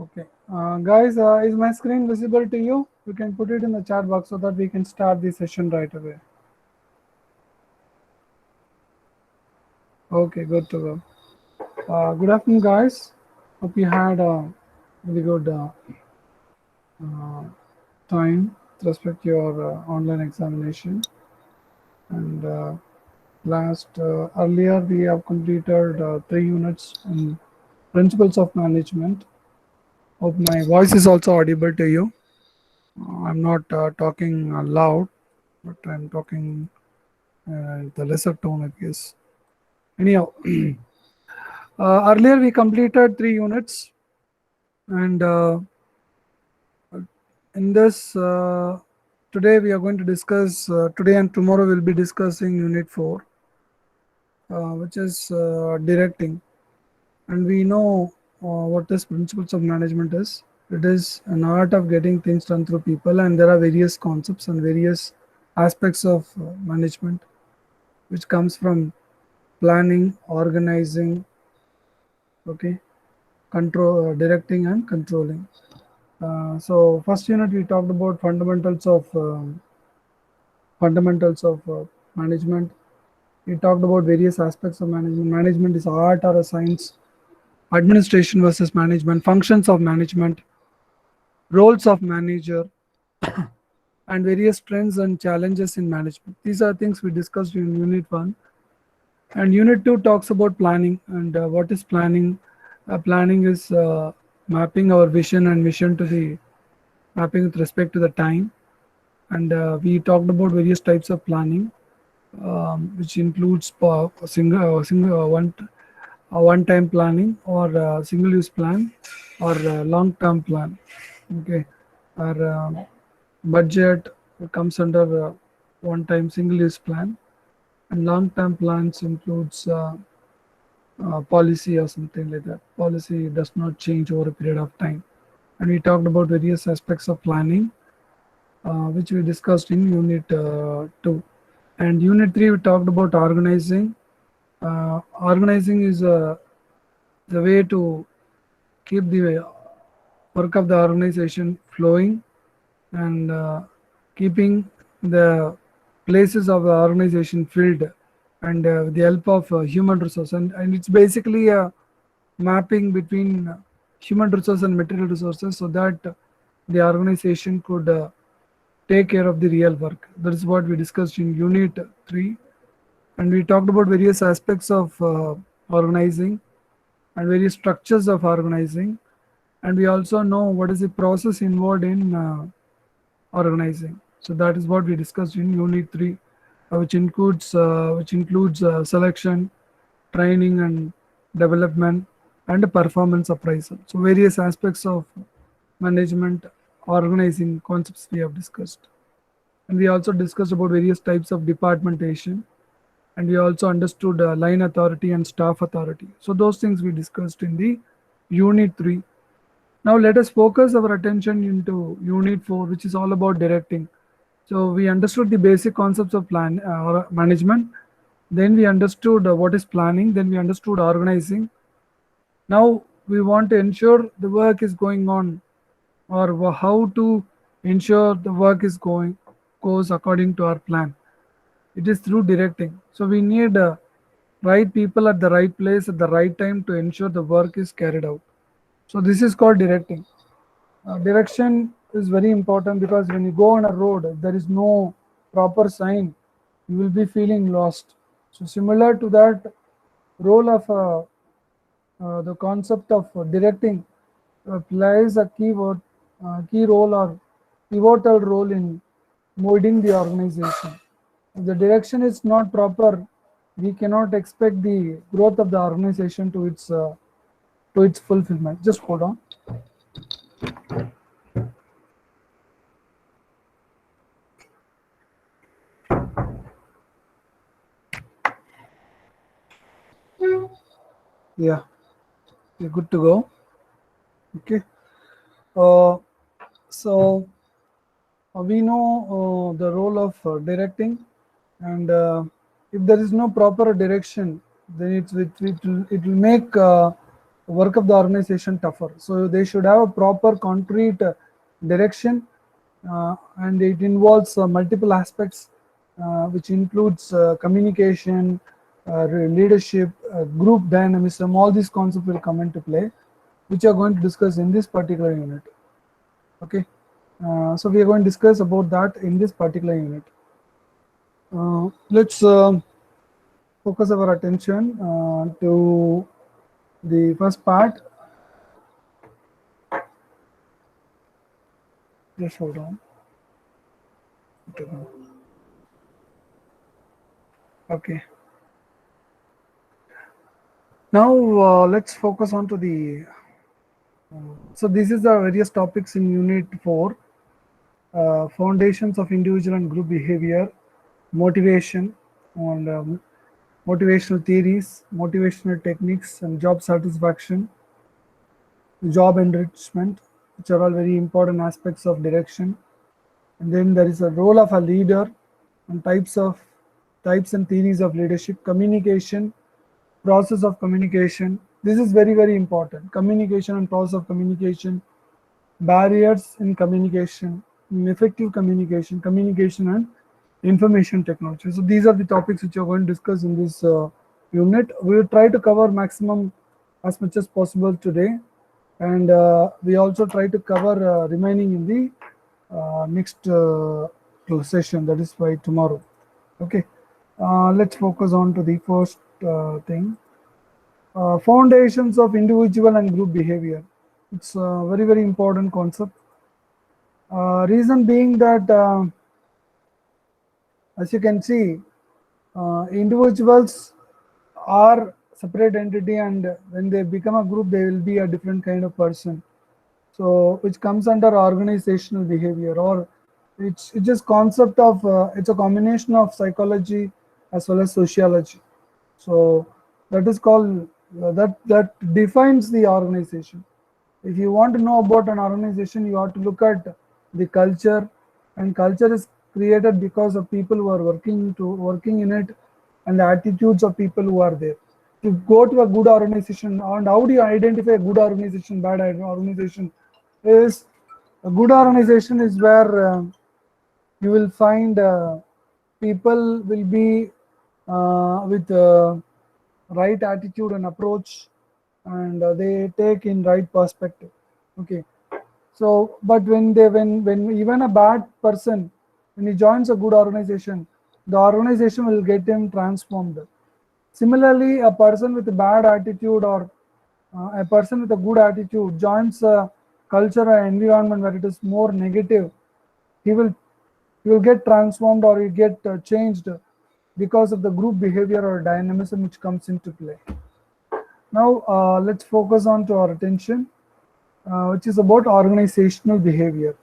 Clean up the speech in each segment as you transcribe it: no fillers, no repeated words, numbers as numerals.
Okay. Guys, is my screen visible to you? You can put it in the chat box so that we can start the session right away. Okay, good to go. Good afternoon, guys. Hope you had a really good uh, time with respect to your online examination. And earlier we have completed 3 units in principles of management. Hope my voice is also audible to you. I'm not talking loud, but I'm talking the lesser tone, I guess. Anyhow, earlier we completed 3 units, and in this today we are going to discuss. Today and tomorrow we'll be discussing Unit 4, which is directing, and we know what this principles of management is. It is an art of getting things done through people, and there are various concepts and various aspects of management, which comes from planning, organizing, okay, control, directing and controlling. So first unit we talked about fundamentals of management. We talked about various aspects of management. Management is art or a science. Administration versus management, functions of management, roles of manager, and various trends and challenges in management. These are things we discussed in Unit 1. And Unit 2 talks about planning. And what is planning? Planning is mapping our vision and mission to the mapping with respect to the time. And we talked about various types of planning, which includes one-time planning, or single-use plan, or long-term plan. Okay, our budget comes under one-time single-use plan, and long-term plans includes policy or something like that. Policy does not change over a period of time. And we talked about various aspects of planning, which we discussed in Unit 2. And Unit 3, we talked about organizing. Organizing is the way to keep the work of the organization flowing, and keeping the places of the organization filled, and with the help of human resource. And it's basically a mapping between human resource and material resources, so that the organization could take care of the real work. That is what we discussed in Unit 3. And we talked about various aspects of organizing and various structures of organizing. And we also know what is the process involved in organizing. So that is what we discussed in Unit 3, which includes selection, training and development, and performance appraisal. So various aspects of management organizing concepts we have discussed. And we also discussed about various types of departmentation, and we also understood line authority and staff authority. So those things we discussed in the Unit 3. Now let us focus our attention into Unit 4, which is all about directing. So we understood the basic concepts of plan or management. Then we understood what is planning. Then we understood organizing. Now we want to ensure the work is going on, or how to ensure the work is goes according to our plan. It is through directing. So we need right people at the right place at the right time to ensure the work is carried out. So this is called directing. Direction is very important, because when you go on a road, if there is no proper sign, you will be feeling lost. So similar to that, role of the concept of directing plays a key role or pivotal role in molding the organization. If the direction is not proper, we cannot expect the growth of the organization to its fulfillment. Just hold on. Yeah, you're good to go. Okay. Uh, so we know the role of directing, and if there is no proper direction, then it will make work of the organization tougher. So they should have a proper concrete direction, and it involves multiple aspects, which includes communication, leadership, group dynamism. All these concepts will come into play, which are going to discuss in this particular unit. Okay, so we are going to discuss about that in this particular unit. Let's focus our attention to the first part. Just hold on. Okay. Now let's focus on to the. So this is the various topics in Unit 4. Foundations of individual and group behavior, motivation, and motivational theories, motivational techniques, and job satisfaction, job enrichment, which are all very important aspects of direction. And then there is a role of a leader and types and theories of leadership, communication, process of communication. This is very, very important. Communication and process of communication, barriers in communication, effective communication, communication and information technology. So these are the topics which we are going to discuss in this unit. We will try to cover maximum as much as possible today, and we also try to cover remaining in the next session, that is by tomorrow. Okay, let's focus on to the first thing. Foundations of individual and group behavior. It's a very, very important concept. Reason being that, as you can see, individuals are separate entity, and when they become a group, they will be a different kind of person. So, which comes under organizational behavior, or it's just concept of it's a combination of psychology as well as sociology. So that is called that defines the organization. If you want to know about an organization, you have to look at the culture, and culture is created because of people who are working in it, and the attitudes of people who are there. To go to a good organization, and how do you identify a good organization, bad organization? Is a good organization is where you will find people will be with right attitude and approach, and they take in right perspective. Okay, so but when even a bad person, when he joins a good organization, the organization will get him transformed. Similarly, a person with a bad attitude, or a person with a good attitude joins a culture or environment where it is more negative, he will get transformed, or he get changed because of the group behavior or dynamism which comes into play. Now let's focus on to our attention, which is about organizational behavior.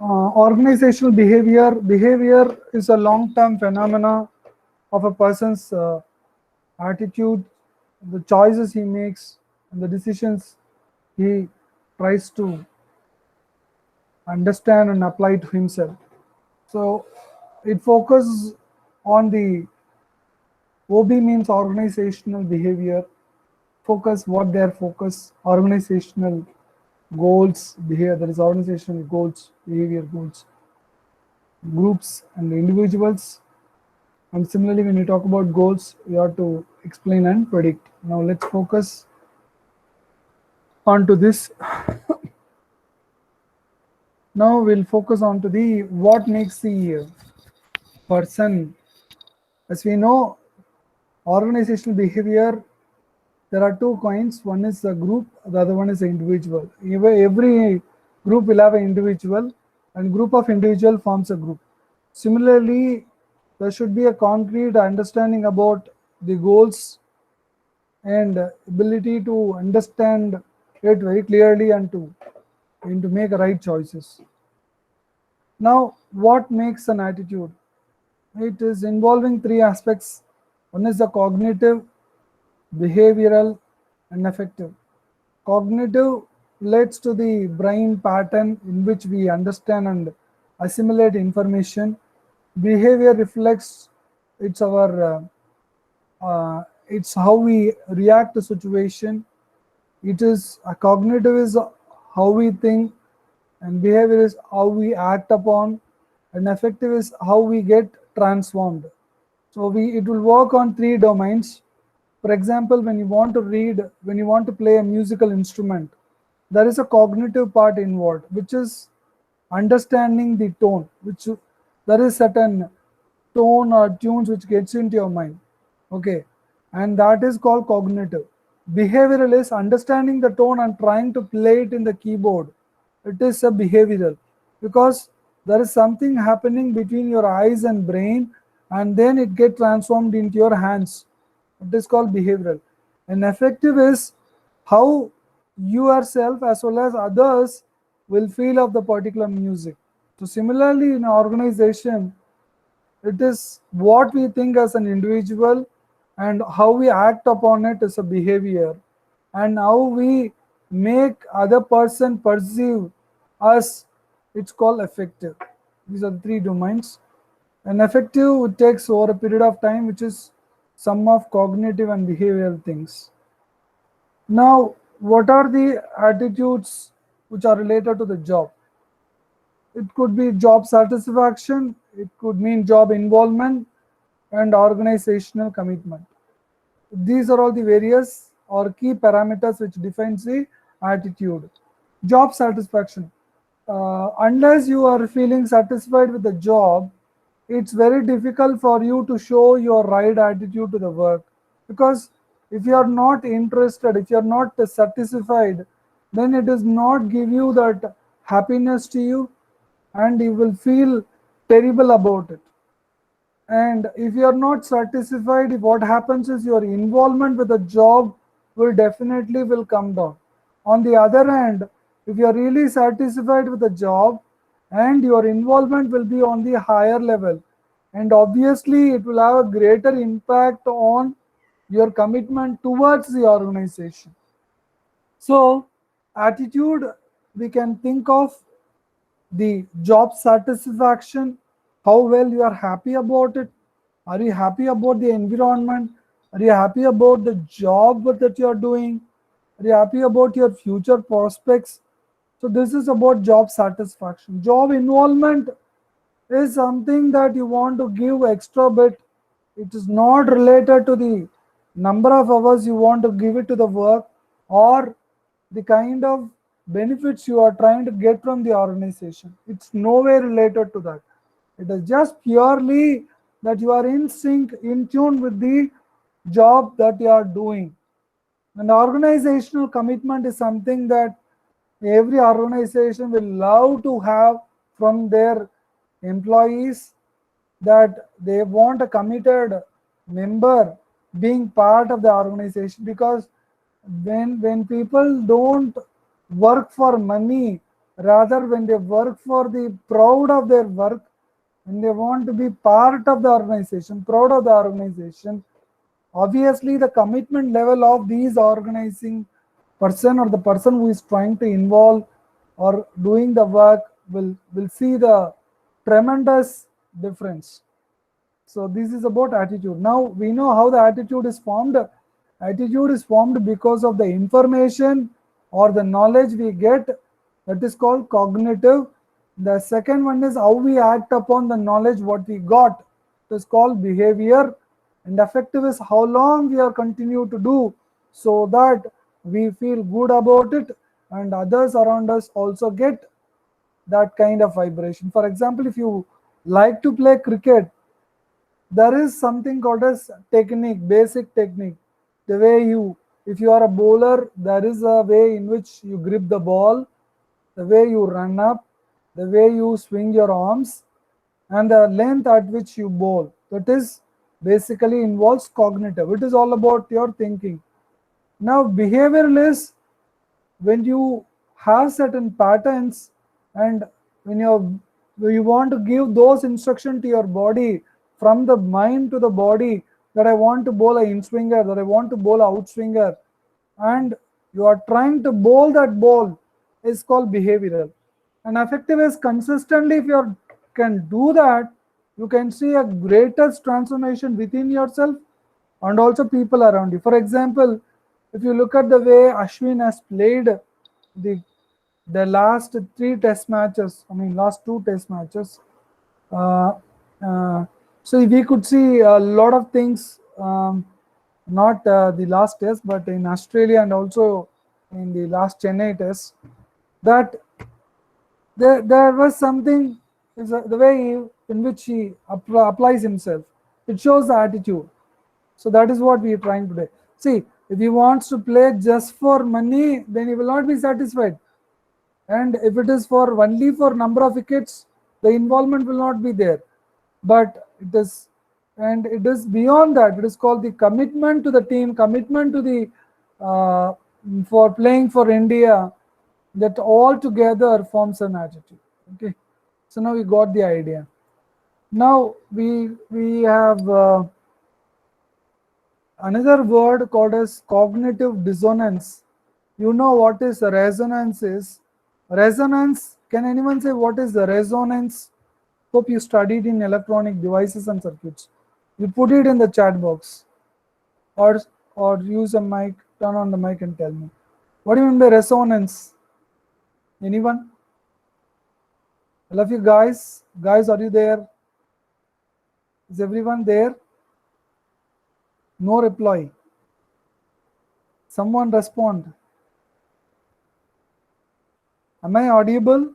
Organizational behavior is a long-term phenomena of a person's attitude, the choices he makes, and the decisions he tries to understand and apply to himself. So it focuses on the OB means organizational behavior. Focus, what their focus, organizational goals, behavior, that is organizational goals, behavior goals, groups and individuals. And similarly, when you talk about goals, you have to explain and predict. Now let's focus on to this. Now we'll focus on to the what makes the person. As we know, organizational behavior, there are two coins. One is a group, the other one is an individual. Every group will have an individual, and group of individual forms a group. Similarly, there should be a concrete understanding about the goals and ability to understand it very clearly and to make right choices. Now, what makes an attitude? It is involving three aspects. One is the cognitive, behavioral, and affective. Cognitive relates to the brain pattern in which we understand and assimilate information. Behavior reflects it's how we react to situation, It is cognitive is how we think, and behavior is how we act upon, and affective is how we get transformed. So it will work on three domains. For example, when you want to read, when you want to play a musical instrument, there is a cognitive part involved, which is understanding the tone, which there is certain tone or tunes which gets into your mind. Okay, and that is called cognitive. Behavioral is understanding the tone and trying to play it in the keyboard. It is a behavioral, because there is something happening between your eyes and brain, and then it get transformed into your hands. It is called behavioral. And affective is how you yourself as well as others will feel of the particular music. So similarly, in an organization, it is what we think as an individual, and how we act upon it is a behavior, and how we make other person perceive us, it's called affective. These are the three domains. And affective takes over a period of time, which is sum of cognitive and behavioral things. Now, what are the attitudes which are related to the job? It could be job satisfaction, it could mean job involvement, and organizational commitment. These are all the various or key parameters which defines the attitude. Job satisfaction. Unless you are feeling satisfied with the job, it's very difficult for you to show your right attitude to the work, because if you are not interested, if you are not satisfied, then it does not give you that happiness to you, and you will feel terrible about it. And if you are not satisfied, what happens is your involvement with the job will definitely will come down. On the other hand, if you are really satisfied with the job, and your involvement will be on the higher level, and obviously it will have a greater impact on your commitment towards the organization. So attitude, we can think of the job satisfaction, how well you are happy about it. Are you happy about the environment? Are you happy about the job that you are doing? Are you happy about your future prospects? So this is about job satisfaction. Job involvement is something that you want to give extra bit. It is not related to the number of hours you want to give it to the work, or the kind of benefits you are trying to get from the organization. It's nowhere related to that. It is just purely that you are in sync, in tune with the job that you are doing. And organizational commitment is something that every organization will love to have from their employees, that they want a committed member being part of the organization, because when people don't work for money, rather when they work for the proud of their work, and they want to be part of the organization, proud of the organization, obviously the commitment level of these organizing person, or the person who is trying to involve or doing the work, will see the tremendous difference. So this is about attitude. Now we know how the attitude is formed. Attitude is formed because of the information or the knowledge we get, that is called cognitive. The second one is how we act upon the knowledge what we got, it is called behavior. And affective is how long we are continue to do, so that we feel good about it, and others around us also get that kind of vibration. For example, if you like to play cricket, there is something called as technique, basic technique. The way you, if you are a bowler, there is a way in which you grip the ball, the way you run up, the way you swing your arms, and the length at which you bowl. That is basically involves cognitive. It is all about your thinking. Now behavioral is when you have certain patterns, and when you want to give those instruction to your body, from the mind to the body, that I want to bowl a in swinger, that I want to bowl a out swinger, and you are trying to bowl that ball, is called behavioral. And affective is consistently, if you can do that, you can see a greatest transformation within yourself and also people around you. For example, If you look at the way Ashwin has played the the last three test matches, I mean last two test matches, uh, uh, so we could see a lot of things, not the last test, but in Australia and also in the last Chennai test, that there was something, is the way in which he applies himself. It shows the attitude. So that is what we are trying today. See, if he wants to play just for money, then he will not be satisfied. And if it is for only for number of wickets, the involvement will not be there. But it is, and it is beyond that. It is called the commitment to the team, commitment to the uh, for playing for India, that all together forms an attitude. Okay, so now we got the idea. Now we have another word called as cognitive dissonance. You know what is resonance is? Resonance, can anyone say what is the resonance? Hope you studied in electronic devices and circuits. You put it in the chat box, or use a mic, turn on the mic and tell me. What do you mean by resonance? Anyone? I love you guys. Guys, are you there? Is everyone there? No reply. Someone respond. Am I audible?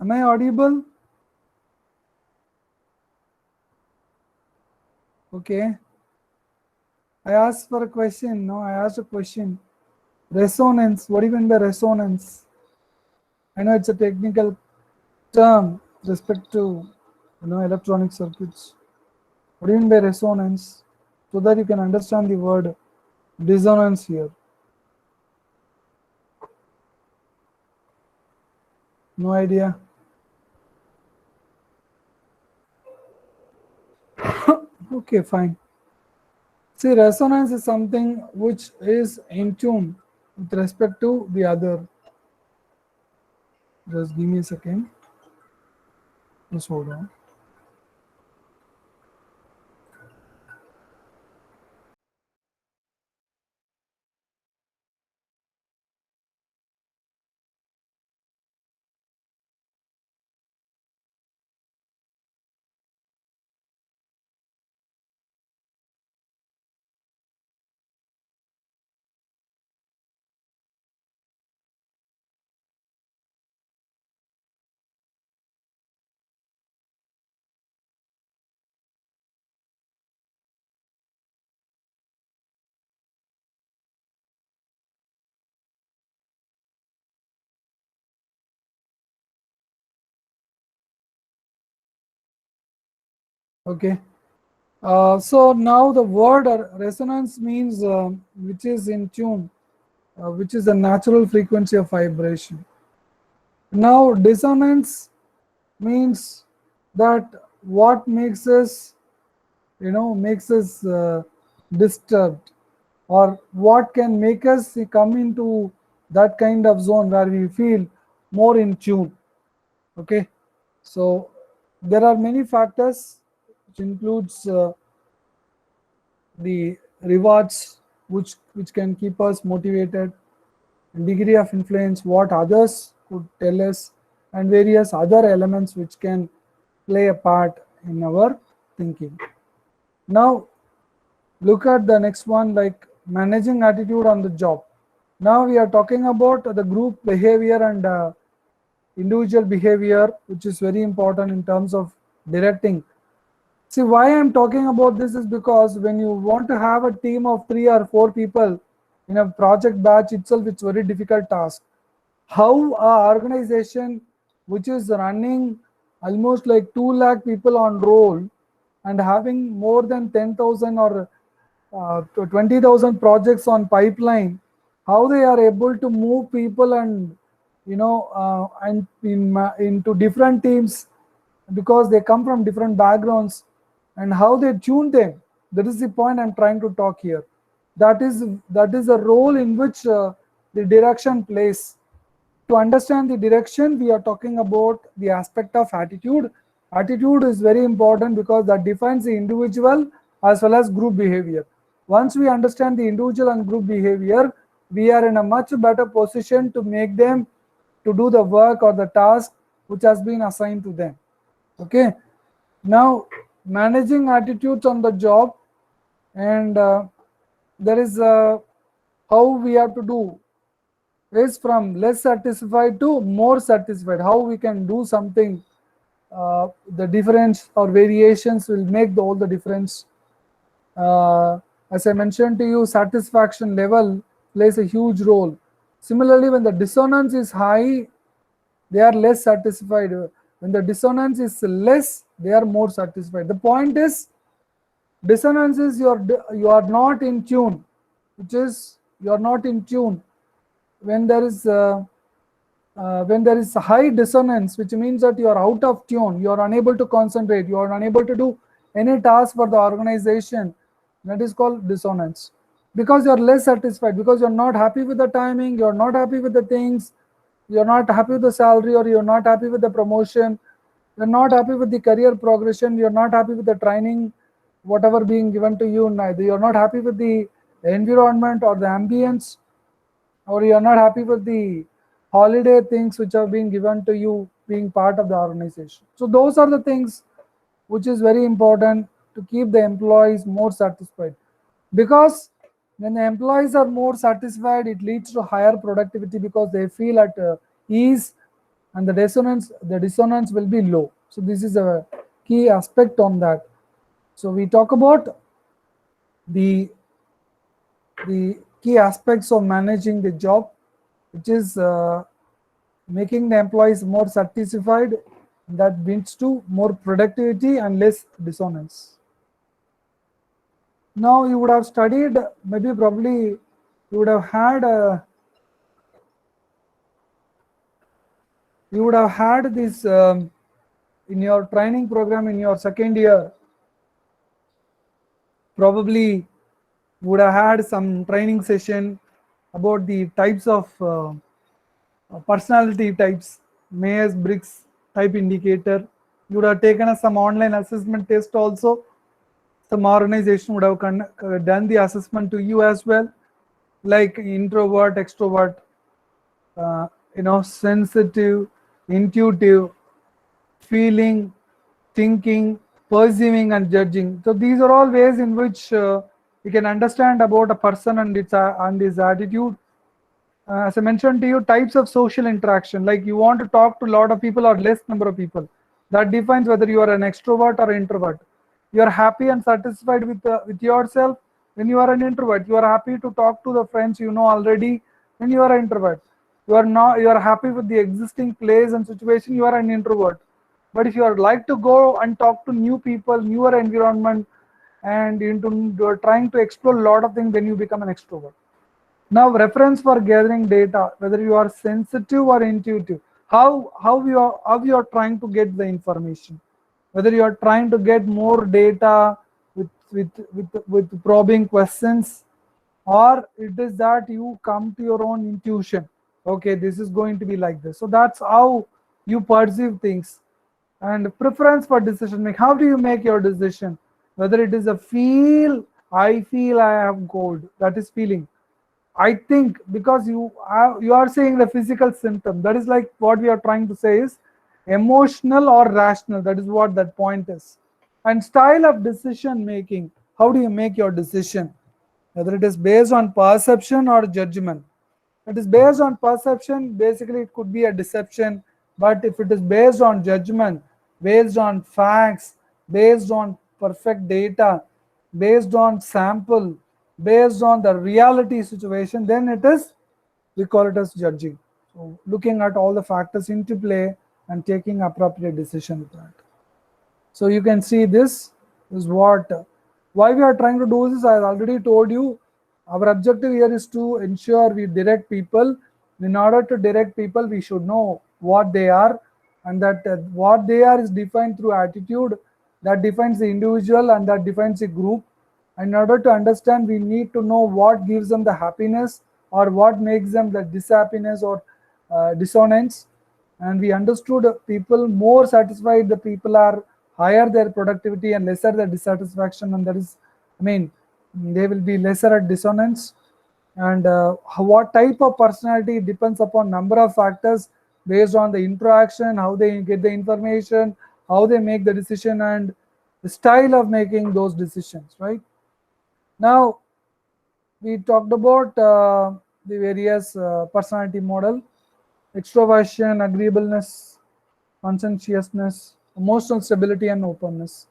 Am I audible? Okay. I asked for a question. No, I asked a question. Resonance. What do you mean by resonance? I know it's a technical term with respect to electronic circuits. What do you mean by resonance? So that you can understand the word dissonance here. No idea. Okay, fine. See, resonance is something which is in tune with respect to the other. Just give me a second. Just hold on. Okay. So now the word resonance means which is in tune, which is a natural frequency of vibration. Now dissonance means that what makes us, makes us disturbed, or what can make us come into that kind of zone where we feel more in tune. Okay, so there are many factors which includes the rewards which can keep us motivated, degree of influence, what others could tell us, and various other elements which can play a part in our thinking. Now look at the next one, like managing attitude on the job. Now we are talking about the group behavior and individual behavior, which is very important in terms of directing. See, why I'm talking about this is because when you want to have a team of 3 or 4 people in a project batch itself, it's a very difficult task. How a organization which is running almost like 2 lakh people on roll and having more than 10,000 or 20,000 projects on pipeline, how they are able to move people and into different teams, because they come from different backgrounds, and how they tune them. That is the point I'm trying to talk here. That is a role in which the direction plays. To understand the direction, we are talking about the aspect of attitude, Attitude is very important because that defines the individual as well as group behavior. Once we understand the individual and group behavior, we are in a much better position to make them to do the work or the task which has been assigned to them. Okay. Now, managing attitudes on the job, and there is how we have to do is from less satisfied to more satisfied. How we can do something, the difference or variations will make all the difference. As I mentioned to you, satisfaction level plays a huge role. Similarly, when the dissonance is high, they are less satisfied. When the dissonance is less, they are more satisfied. The point is, dissonance is you are not in tune, which is you are not in tune. When there is high dissonance, which means that you are out of tune, you are unable to concentrate, you are unable to do any task for the organization, that is called dissonance. Because you are less satisfied, because you are not happy with the timing, you are not happy with the things, you are not happy with the salary, or you are not happy with the promotion, you are not happy with the career progression, you are not happy with the training, whatever being given to you, neither you are not happy with the environment or the ambience, or you are not happy with the holiday things which are being given to you being part of the organization. So those are the things which is very important to keep the employees more satisfied, because when the employees are more satisfied, it leads to higher productivity because they feel at ease, and the dissonance will be low. So this is a key aspect on that. So we talk about the key aspects of managing the job, which is making the employees more satisfied. That leads to more productivity and less dissonance. Now you would have studied, maybe probably you would have had this in your training program in your second year. Probably would have had some training session about the types of personality types, Myers-Briggs type indicator. You would have taken some online assessment test also. Some organization would have done the assessment to you as well, like introvert, extrovert, sensitive, intuitive, feeling, thinking, perceiving, and judging. So these are all ways in which you can understand about a person and his attitude. As I mentioned to you, types of social interaction, like you want to talk to a lot of people or less number of people. That defines whether you are an extrovert or introvert. You are happy and satisfied with yourself when you are an introvert. You are happy to talk to the friends you know already when you are an introvert. You are happy with the existing place and situation, you are an introvert. But if you are like to go and talk to new people, newer environment, and you are trying to explore a lot of things, then you become an extrovert. Now, reference for gathering data, whether you are sensitive or intuitive, how you are trying to get the information, whether you are trying to get more data with probing questions, or it is that you come to your own intuition. Okay, this is going to be like this. So that's how you perceive things. And preference for decision making. How do you make your decision? Whether it is a I feel I have gold, that is feeling. I think, because you are saying the physical symptom. That is like what we are trying to say is emotional or rational. That is what that point is. And style of decision making. How do you make your decision? Whether it is based on perception or judgment. If it is based on perception, basically it could be a deception. But if it is based on judgment, based on facts, based on perfect data, based on sample, based on the reality situation, then we call it as judging. So looking at all the factors into play and taking appropriate decision with that. So you can see this is why we are trying to do this. I already told you, our objective here is to ensure we direct people. In order to direct people, we should know what they are, and that what they are is defined through attitude, that defines the individual and that defines the group. And in order to understand, we need to know what gives them the happiness or what makes them the dishappiness or dissonance. and we understood people more satisfied, the people are higher their productivity and lesser their dissatisfaction, and that is, I mean, they will be lesser at dissonance. And what type of personality depends upon number of factors based on the interaction, how they get the information, how they make the decision, and the style of making those decisions, right? Now we talked about the various personality model: extroversion, agreeableness, conscientiousness, emotional stability, and openness.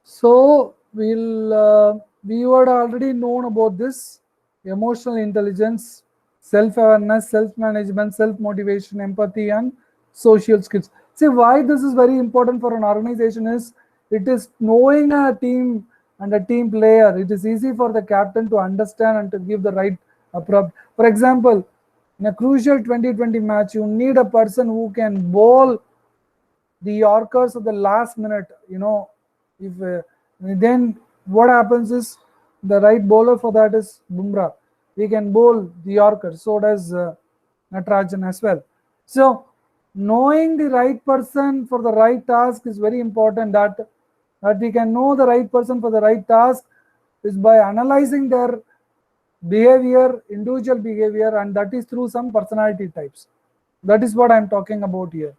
So we would already known about this: emotional intelligence, self-awareness, self-management, self-motivation, empathy, and social skills. See, why this is very important for an organization is it is knowing a team and a team player. It is easy for the captain to understand and to give the right approach. For example, in a crucial 2020 match, you need a person who can bowl the Yorkers at the last minute. If then what happens is the right bowler for that is Bumrah. He can bowl the Yorker. So does Natarajan as well. So knowing the right person for the right task is very important. That we can know the right person for the right task is by analyzing their behavior, individual behavior, and that is through some personality types. That is what I'm talking about here.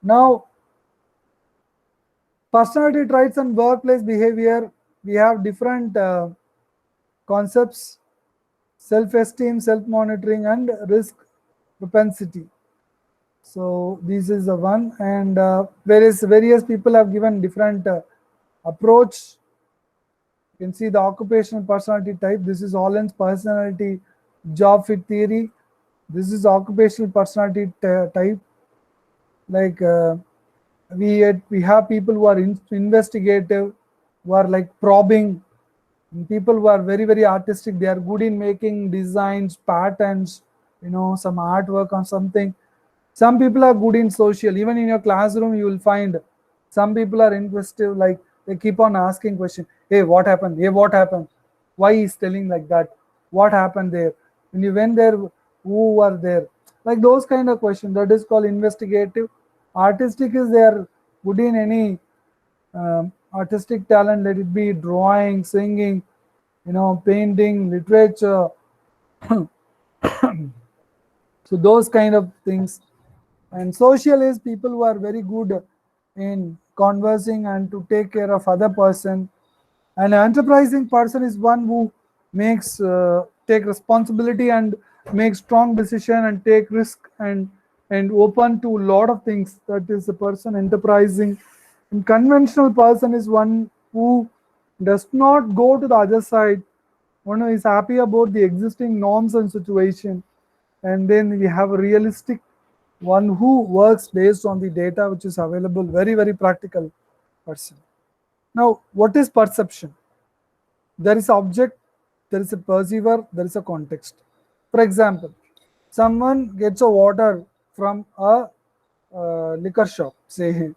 Now, personality traits and workplace behavior, we have different concepts: self-esteem, self-monitoring, and risk propensity. So this is the one, and various people have given different approach. You can see the occupational personality type. This is Holland's personality job fit theory. This is occupational personality type. Like we have people who are investigative, who are like probing, people who are very artistic. They are good in making designs, patterns, some artwork or something. Some people are good in social. Even in your classroom you will find some people are inquisitive, like they keep on asking questions. Hey, what happened? Hey, what happened? Why he's telling like that? What happened there? When you went there, who were there? Like those kind of questions. That is called investigative. Artistic is they are good in any artistic talent, let it be drawing, singing, painting, literature. So those kind of things. And social is people who are very good in conversing and to take care of other person. An enterprising person is one who makes take responsibility and make strong decision and take risk and open to a lot of things. That is the person enterprising. And conventional person is one who does not go to the other side, one who is happy about the existing norms and situation. And then we have a realistic one who works based on the data which is available, very practical person. Now, what is perception? There is object, there is a perceiver, there is a context. For example, someone gets a water from a liquor shop, say.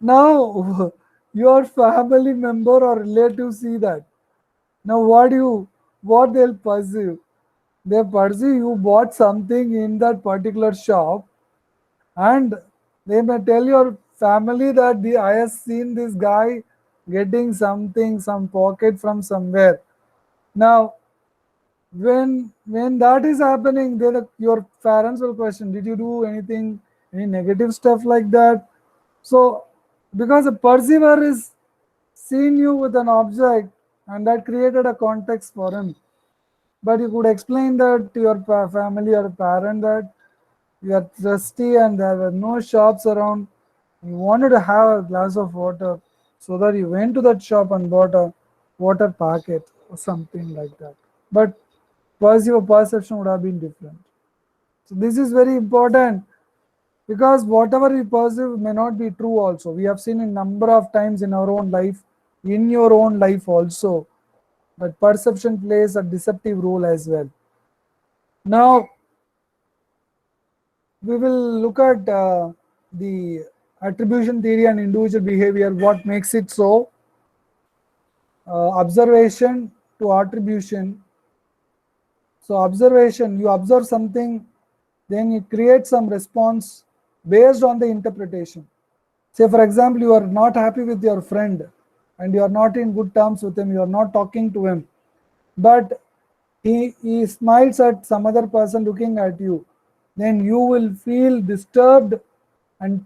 Now, your family member or relative see that. Now, what they'll perceive? They perceive you bought something in that particular shop, and they may tell your family that I have seen this guy getting something, some pocket from somewhere. Now, when that is happening, then your parents will question, did you do anything, any negative stuff like that? So, because a perceiver is seen you with an object, and that created a context for him. But you could explain that to your family or parent that you are thirsty and there were no shops around. You wanted to have a glass of water, so that you went to that shop and bought a water packet or something like that. But your perception would have been different. So this is very important, because whatever we perceive may not be true also. We have seen a number of times in our own life, in your own life also, but perception plays a deceptive role as well. Now, we will look at the attribution theory and individual behavior, what makes it so. Observation to attribution. So observation, you observe something then you create some response based on the interpretation. Say for example, you are not happy with your friend and you are not in good terms with him, you are not talking to him, but he smiles at some other person looking at you, then you will feel disturbed and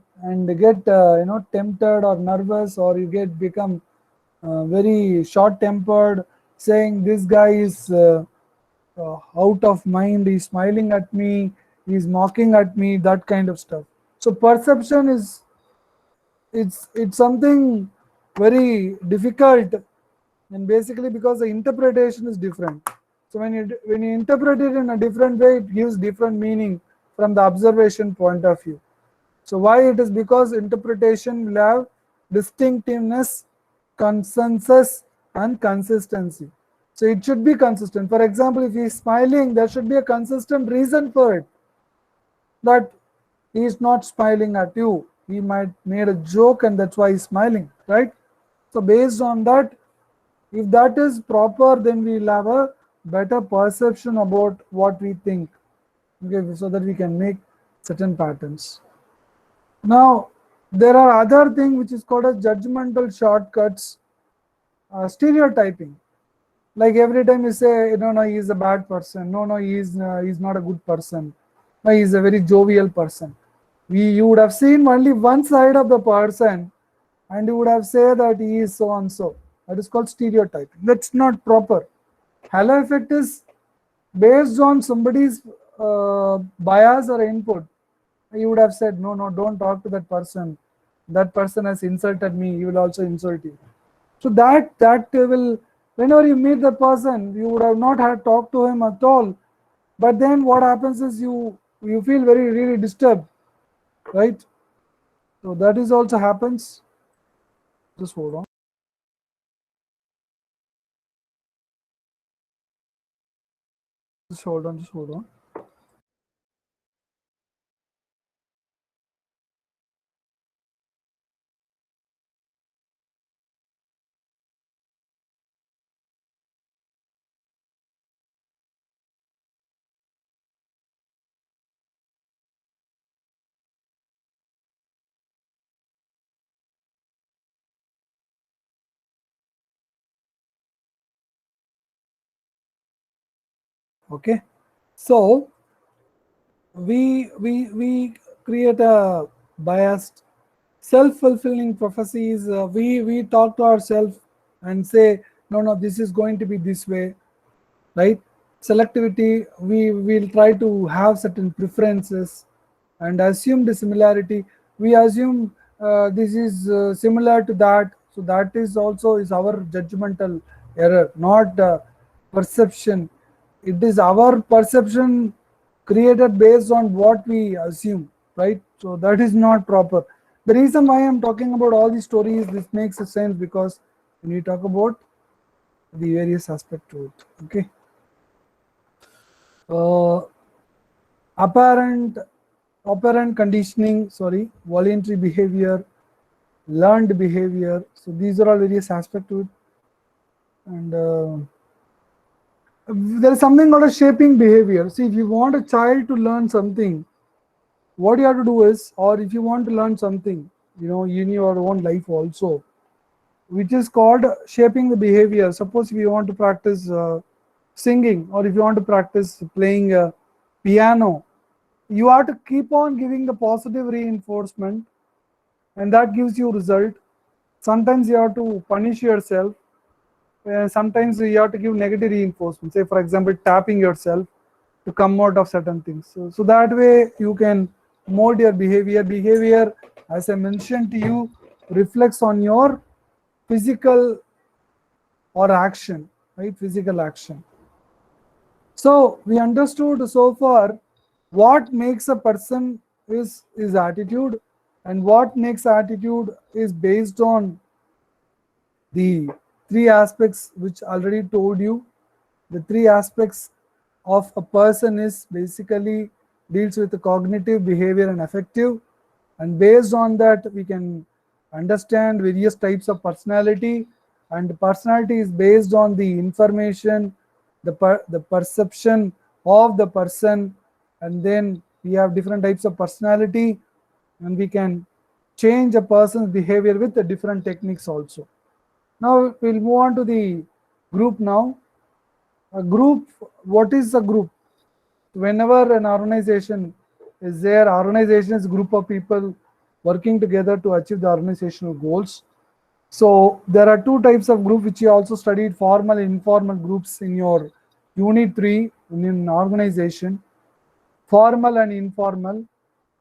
get tempted or nervous, or you get become very short tempered, saying this guy is out of mind, he's smiling at me, he's mocking at me, that kind of stuff. So perception is, it's something very difficult, and basically because the interpretation is different. So when you interpret it in a different way, it gives different meaning from the observation point of view. So why it is? Because interpretation will have distinctiveness, consensus and consistency. So it should be consistent. For example, if he is smiling, there should be a consistent reason for it, that he is not smiling at you, he might made a joke and that's why he's smiling, right? So based on that, if that is proper, then we will have a better perception about what we think, okay, so that we can make certain patterns. Now there are other things which is called as judgmental shortcuts, stereotyping. Like every time you say, no, he is a bad person, no, he's not a good person, no, he is a very jovial person. You would have seen only one side of the person and you would have said that he is so and so. That is called stereotyping. That's not proper. Halo effect is based on somebody's bias or input. You would have said, no, don't talk to that person. That person has insulted me, he will also insult you. So that will, whenever you meet that person, you would have not had talked to him at all. But then what happens is you feel very really disturbed, right? So that is also happens. Just hold on. Just hold on. Just hold on. Okay. So we create a biased self-fulfilling prophecies. We talk to ourselves and say, no, this is going to be this way, right? Selectivity, we will try to have certain preferences and assume the similarity. We assume this is similar to that, so that is also is our judgmental error, not perception. It is our perception created based on what we assume, right? So that is not proper. The reason why I'm talking about all these stories, this makes a sense because when we talk about the various aspect to it, okay. uh, apparent operant conditioning, sorry, voluntary behavior, learned behavior. So these are all various aspects to it. And there is something called a shaping behavior. See, if you want a child to learn something, what you have to do is, or if you want to learn something, in your own life also, which is called shaping the behavior. Suppose if you want to practice singing, or if you want to practice playing piano, you have to keep on giving the positive reinforcement, and that gives you result. Sometimes you have to punish yourself, sometimes you have to give negative reinforcement, say for example tapping yourself to come out of certain things. So that way you can mold your behavior, as I mentioned to you, reflects on your physical or action, right? Physical action. So we understood so far what makes a person is attitude, and what makes attitude is based on the three aspects which already told you. The three aspects of a person is basically deals with the cognitive, behavior and affective, and based on that we can understand various types of personality, and personality is based on the information, the perception of the person, and then We have different types of personality, and we can change a person's behavior with the different techniques also. Now we'll move on to the group now. A group, what is a group? Whenever an organization is there, organization is a group of people working together to achieve the organizational goals. So there are two types of group which you also studied, formal and informal groups in your unit 3 in an organization. Formal and informal.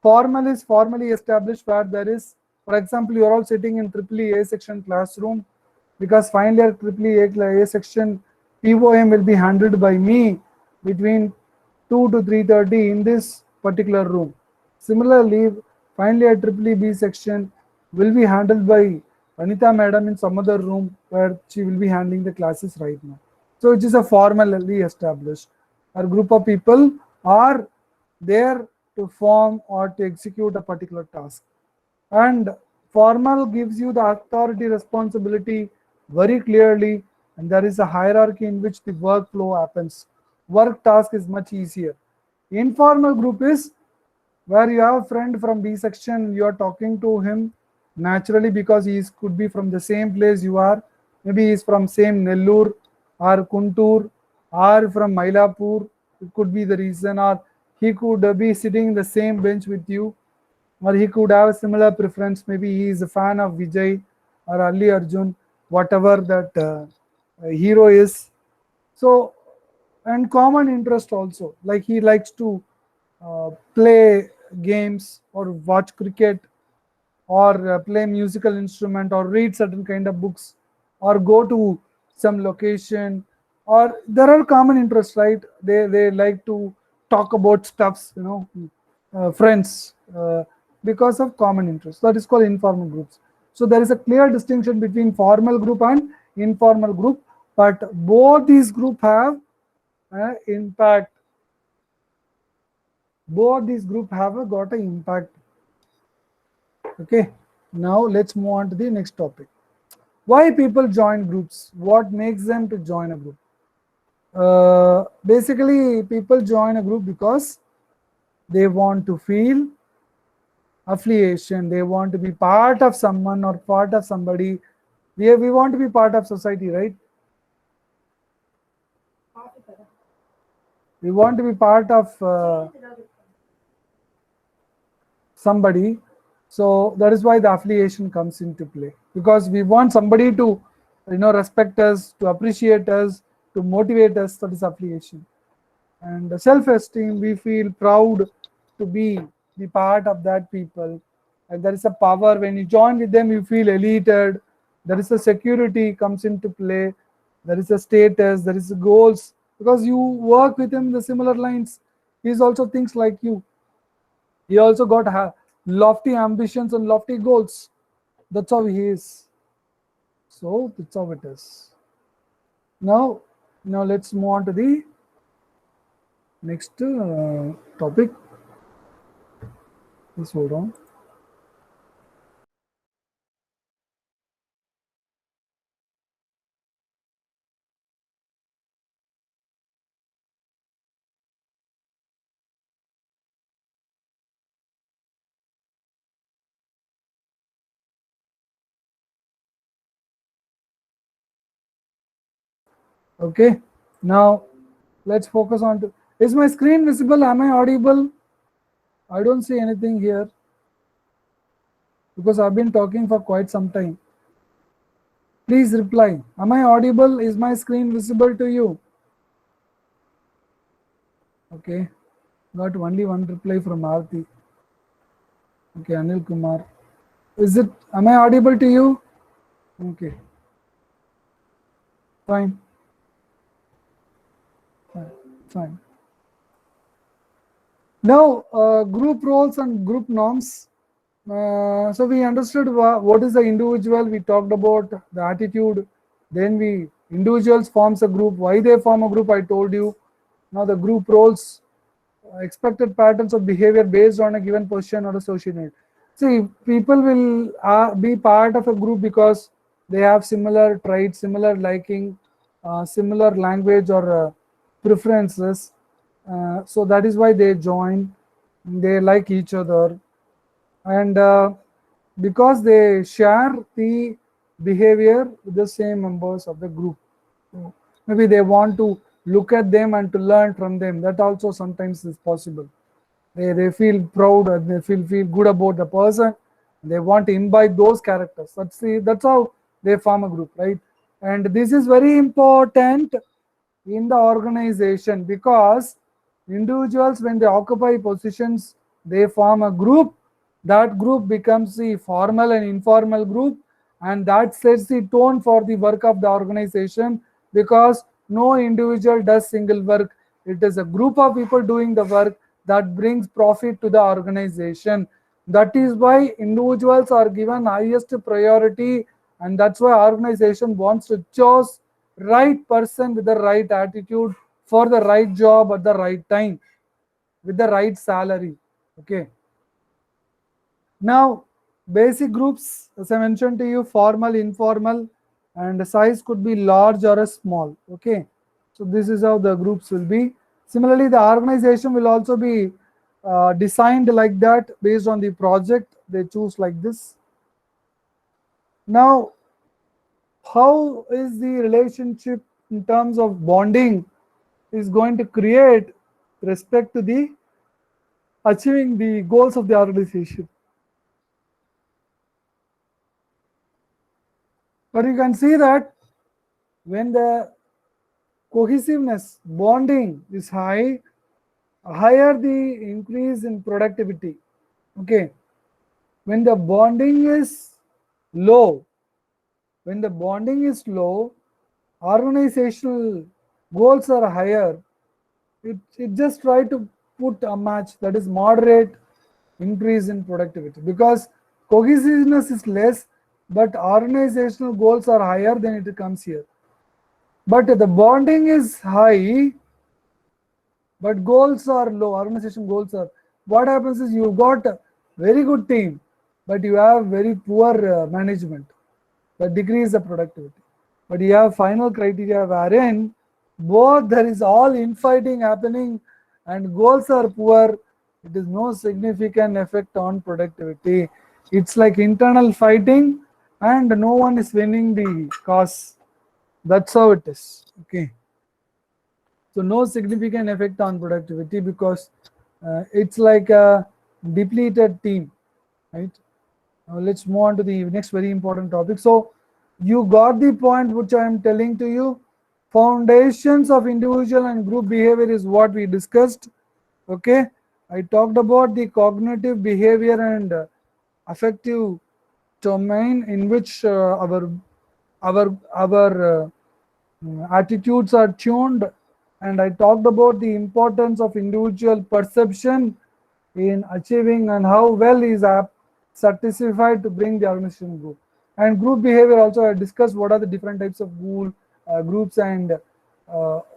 Formal is formally established where there is, for example, you are all sitting in EEE section classroom because final year EEE section POM will be handled by me between 2 to 3:30 in this particular room. Similarly, final year EEE section will be handled by Anita madam in some other room where she will be handling the classes right now. So it is a formally established. A group of people are there to form or to execute a particular task. And formal gives you the authority responsibility very clearly, and there is a hierarchy in which the workflow happens. Work task is much easier. Informal group is where you have a friend from B section, you are talking to him naturally because he could be from the same place you are. Maybe he is from same Nellur or Kuntur or from Mailapur. It could be the reason, or he could be sitting in the same bench with you, or he could have a similar preference. Maybe he is a fan of Vijay or Ali Arjun, whatever that hero is. So, and common interest also, like he likes to play games or watch cricket or play musical instrument or read certain kind of books or go to some location, or there are common interests, right? They like to talk about stuffs, friends, because of common interests. That is called informal groups. So there is a clear distinction between formal group and informal group, but both these group have impact. Both these group have got an impact. Okay, now let's move on to the next topic. Why people join groups? What makes them to join a group? Basically, people join a group because they want to feel affiliation. They want to be part of someone or part of somebody. We want to be part of society, right? We want to be part of somebody. So that is why the affiliation comes into play, because we want somebody to respect us, to appreciate us, to motivate us. That is affiliation. And self-esteem, we feel proud to be the part of that people, and there is a power. When you join with them, you feel elated. There is a security comes into play. There is a status, there is a goals, because you work with him the similar lines. He's also thinks like you. He also got lofty ambitions and lofty goals. That's how he is. So that's how it is. Now let's move on to the next topic. Please hold on. Okay, now let's focus on to, is my screen visible? Am I audible? I don't see anything here because I've been talking for quite some time. Please reply. Am I audible? Is my screen visible to you? Okay, got only one reply from Aarti. Okay, Anil Kumar. Is it, am I audible to you? Okay, fine. Fine. Now, group roles and group norms. So we understood what is the individual. We talked about the attitude. Then we individuals forms a group. Why they form a group, I told you. Now the group roles, expected patterns of behavior based on a given position or associate need. See, people will be part of a group because they have similar traits, similar liking, similar language or preferences. So that is why they join. they like each other, and because they share the behavior with the same members of the group. So maybe they want to look at them and to learn from them. That also sometimes is possible. They feel proud and they feel good about the person. They want to imbibe those characters. That's how they form a group, right? And this is very important in the organization, because individuals, when they occupy positions, they form a group. That group becomes the formal and informal group, and that sets the tone for the work of the organization, because no individual does single work. It is a group of people doing the work that brings profit to the organization. That is why individuals are given highest priority, and that's why organization wants to choose right person with the right attitude for the right job at the right time with the right salary. Okay. Now, basic groups, as I mentioned to you, formal, informal, and the size could be large or a small. Okay. So this is how the groups will be. Similarly, the organization will also be designed like that based on the project. They choose like this. Now, how is the relationship in terms of bonding is going to create respect to the achieving the goals of the organization? But you can see that when the cohesiveness, bonding is high, higher the increase in productivity. Okay. When the bonding is low, when the bonding is low, organizational goals are higher. It just try to put a match, that is moderate increase in productivity, because cohesiveness is less, but organizational goals are higher, then it comes here. But the bonding is high, but goals are low, organization goals are. What happens is you got a very good team, but you have very poor management. That decrease the productivity. But you have final criteria wherein both there is all infighting happening and goals are poor. It is no significant effect on productivity. It's like internal fighting and no one is winning the cause. That's how it is. Okay. So no significant effect on productivity, because it's like a depleted team, right? Now let's move on to the next very important topic. So you got the point which I am telling to you. Foundations of individual and group behavior is what we discussed. Okay. I talked about the cognitive behavior and affective domain in which our attitudes are tuned, and I talked about the importance of individual perception in achieving and how well is satisfied to bring the organization group. And group behavior also I discussed what are the different types of groups and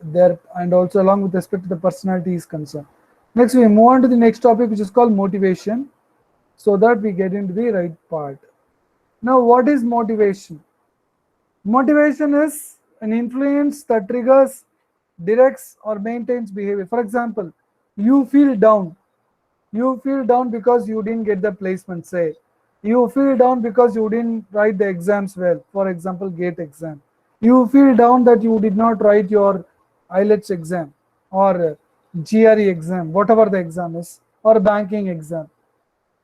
their, and also along with respect to the personality is concerned. Next we move on to the next topic, which is called motivation, so that we get into the right part. Now what is motivation? Motivation is an influence that triggers, directs, or maintains behavior. For example, you feel down. You feel down because you didn't get the placement, say. You feel down because you didn't write the exams well. For example, GATE exam. You feel down that you did not write your IELTS exam or GRE exam, whatever the exam is, or banking exam.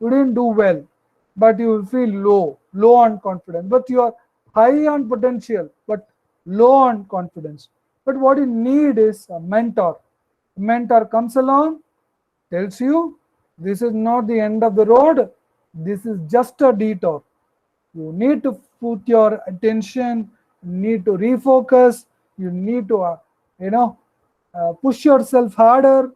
You didn't do well, but you will feel low on confidence, but you are high on potential but low on confidence. But what you need is a mentor. A mentor comes along, tells you this is not the end of the road, this is just a detour. You need to put your attention, you need to refocus, you need to push yourself harder,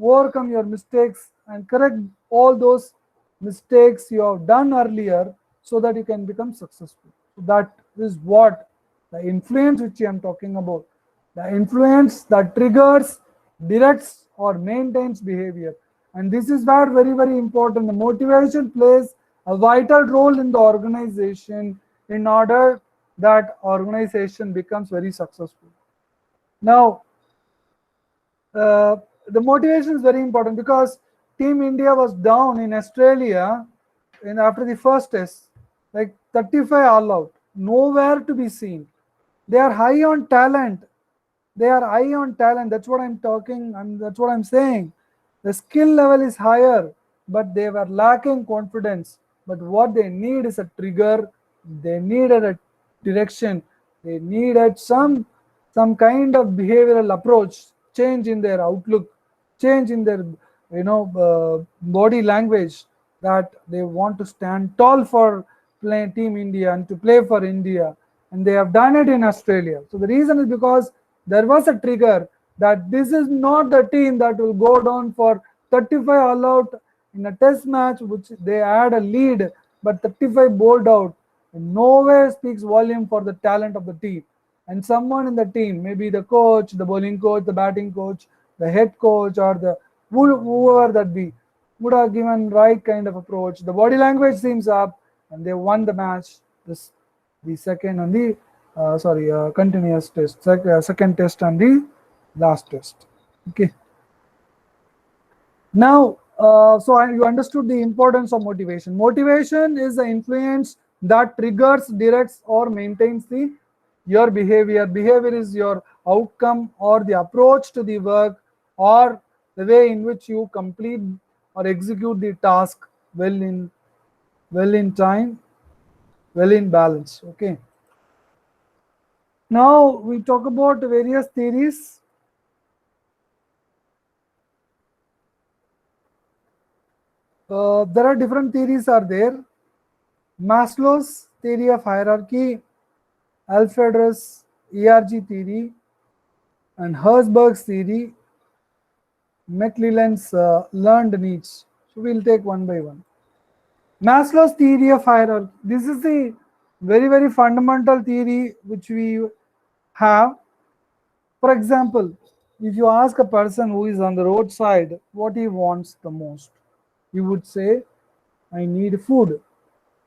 overcome your mistakes and correct all those mistakes you have done earlier, so that you can become successful. So that is what the influence which I am talking about. The influence that triggers, directs, or maintains behavior. And this is where very important. The motivation plays a vital role in the organization in order that organization becomes very successful. Now, the motivation is very important, because Team India was down in Australia after the first test, like 35 all out, nowhere to be seen. They are high on talent. They are high on talent. That's what I'm talking. That's what I'm saying. The skill level is higher, but they were lacking confidence. But what they need is a trigger. They needed a direction. They needed some kind of behavioral approach, change in their outlook, change in their body language, that they want to stand tall for play Team India and to play for India, and they have done it in Australia. So the reason is because there was a trigger that this is not the team that will go down for 35 all out in a test match, which they had a lead, but 35 bowled out. Nowhere speaks volume for the talent of the team. And someone in the team, maybe the coach, the bowling coach, the batting coach, the head coach, or the whoever that be, would have given right kind of approach. The body language seems up, and they won the match. The second and the continuous test, second test and the last test. Okay. Now, you understood the importance of motivation. Motivation is the influence that triggers, directs, or maintains your behavior. Behavior is your outcome or the approach to the work, or the way in which you complete or execute the task well in time, well in balance. Okay. Now we talk about various theories. There are different theories are there. Maslow's theory of hierarchy, Alfred's ERG theory, and Herzberg's theory, McClelland's learned needs. So we'll take one by one. Maslow's theory of hierarchy. This is the very fundamental theory which we have. For example, if you ask a person who is on the roadside what he wants the most, he would say, I need food,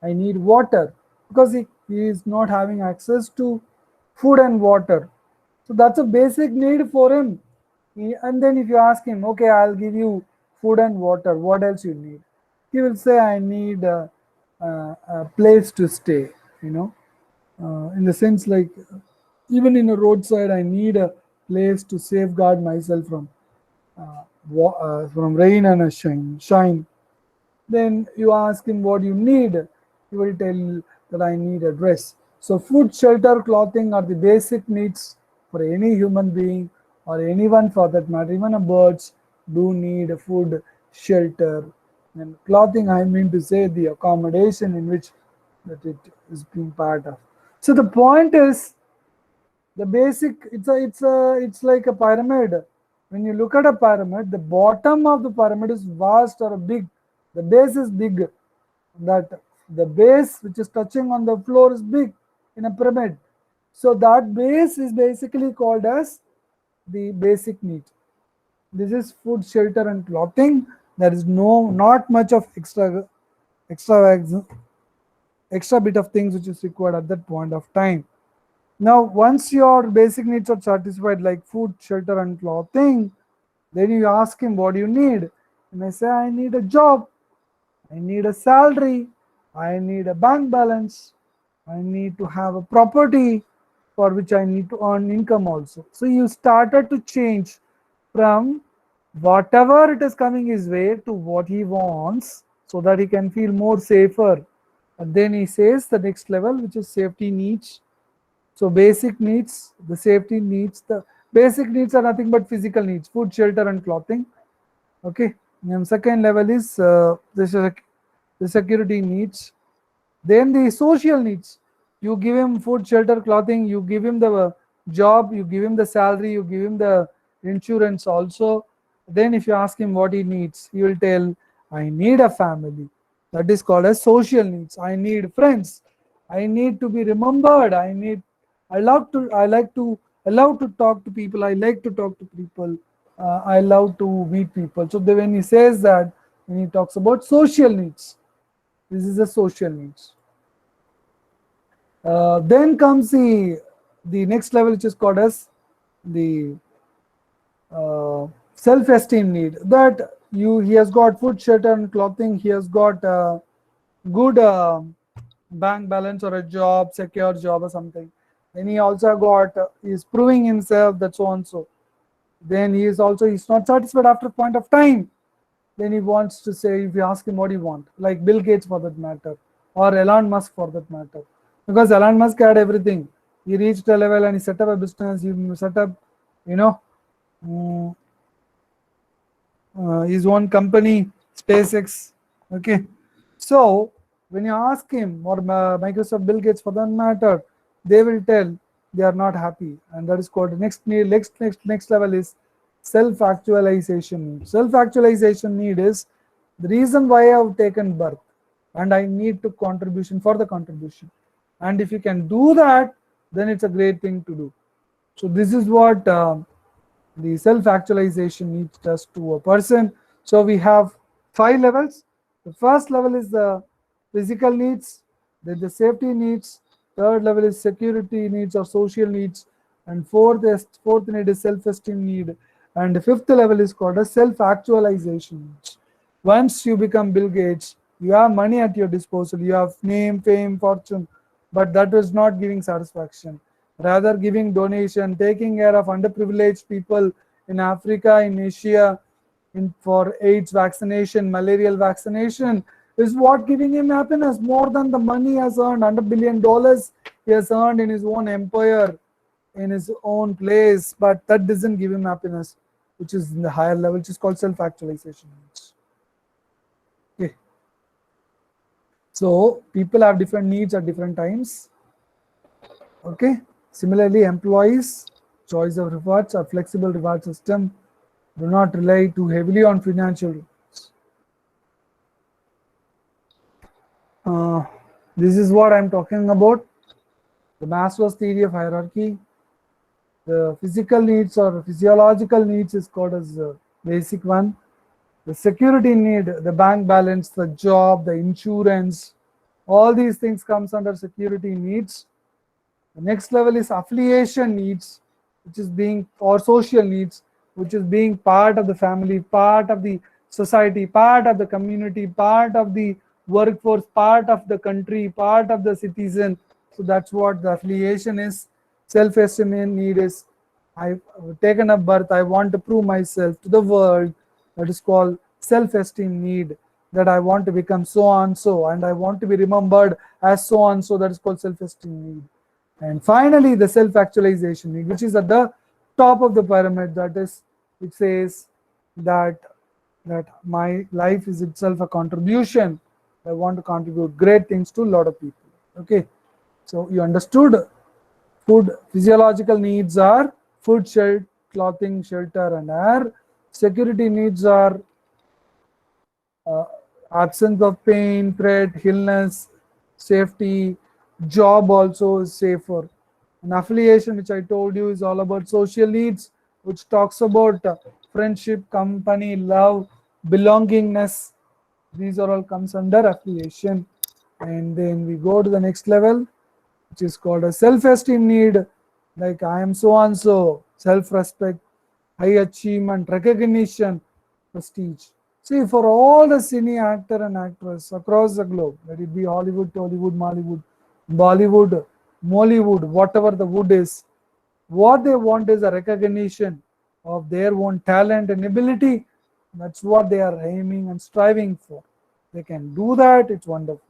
I need water, because he is not having access to food and water. So that's a basic need for him. And then if you ask him, okay, I'll give you food and water, what else you need? He will say, I need a place to stay, in the sense like, even in a roadside, I need a place to safeguard myself from rain and shine. Then you ask him what you need, he will tell that I need a dress. So food, shelter, clothing are the basic needs for any human being, or anyone for that matter. Even a birds do need food, shelter, and clothing. I mean to say the accommodation in which that it is being part of. So the point is, the basic, it's like a pyramid. When you look at a pyramid, the bottom of the pyramid is vast or big. The base is big. That the base which is touching on the floor is big in a pyramid. So that base is basically called as the basic need. This is food, shelter, and clothing. There is not much of extra bit of things which is required at that point of time. Now, once your basic needs are satisfied, like food, shelter, and clothing, then you ask him, what do you need? And I say, I need a job, I need a salary, I need a bank balance, I need to have a property for which I need to earn income also. So you started to change from whatever it is coming his way to what he wants, so that he can feel more safer. And then he says the next level, which is safety needs. So basic needs, the safety needs, the basic needs are nothing but physical needs, food, shelter, and clothing. Okay. And second level is the security needs. Then the social needs. You give him food, shelter, clothing, you give him the job, you give him the salary, you give him the insurance also. Then if you ask him what he needs, he will tell, I need a family. That is called as social needs. I need friends. I need to be remembered. I like to talk to people. I like to talk to people. I love to meet people. So when he says that, when he talks about social needs, this is the social needs. Then comes the next level, which is called as the self-esteem need. That he has got food, shelter, and clothing. He has got good bank balance or a job, secure job or something. Then he also got he's proving himself that so and so. Then he's not satisfied after a point of time. Then he wants to say, if you ask him what do you want, like Bill Gates for that matter, or Elon Musk for that matter, because Elon Musk had everything. He reached a level and he set up a business. He set up, you know, mm, his own company, SpaceX. Okay, so when you ask him or Microsoft, Bill Gates for that matter, they will tell they are not happy, and that is called next level is self-actualization need. Self-actualization need is the reason why I have taken birth, and I need to contribution for the contribution. And if you can do that, then it's a great thing to do. So this is what the self-actualization needs does to a person. So we have 5 levels. The first level is the physical needs, then the safety needs, third level is security needs or social needs, and fourth need is self-esteem need, and the fifth level is called as self-actualization needs. Once you become Bill Gates, you have money at your disposal, you have name, fame, fortune, but that is not giving satisfaction. Rather, giving donation, taking care of underprivileged people in Africa, in Asia, for AIDS vaccination, malarial vaccination, is what giving him happiness more than the money he has earned. $100 billion he has earned in his own empire, in his own place, but that doesn't give him happiness, which is in the higher level, which is called self-actualization. Okay. So people have different needs at different times. Okay. Similarly, employees, choice of rewards, a flexible reward system, do not rely too heavily on financial rewards. This is what I'm talking about. The Maslow's theory of hierarchy. The physical needs or physiological needs is called as the basic one. The security need, the bank balance, the job, the insurance, all these things comes under security needs. The next level is affiliation needs, which is being, or social needs, which is being part of the family, part of the society, part of the community, part of the workforce, part of the country, part of the citizen. So that's what the affiliation is. Self-esteem need is, I've taken up birth, I want to prove myself to the world. That is called self-esteem need, that I want to become so and so, and I want to be remembered as so and so. That is called self-esteem need. And finally, the self-actualization need, which is at the top of the pyramid, that is, it says that my life is itself a contribution. I want to contribute great things to a lot of people. Okay, so you understood. Food, physiological needs are food, shelter, clothing, shelter, and air. Security needs are absence of pain, threat, illness, safety. Job also is safer. And affiliation, which I told you, is all about social needs, which talks about friendship, company, love, belongingness. These are all comes under affiliation. And then we go to the next level, which is called a self-esteem need, like I am so and so, self-respect, high achievement, recognition, prestige. See, for all the cine actor and actress across the globe, let it be Hollywood, Tollywood, Mollywood, Bollywood, Mollywood, whatever the wood is, what they want is a recognition of their own talent and ability. That's what they are aiming and striving for. They can do that, it's wonderful.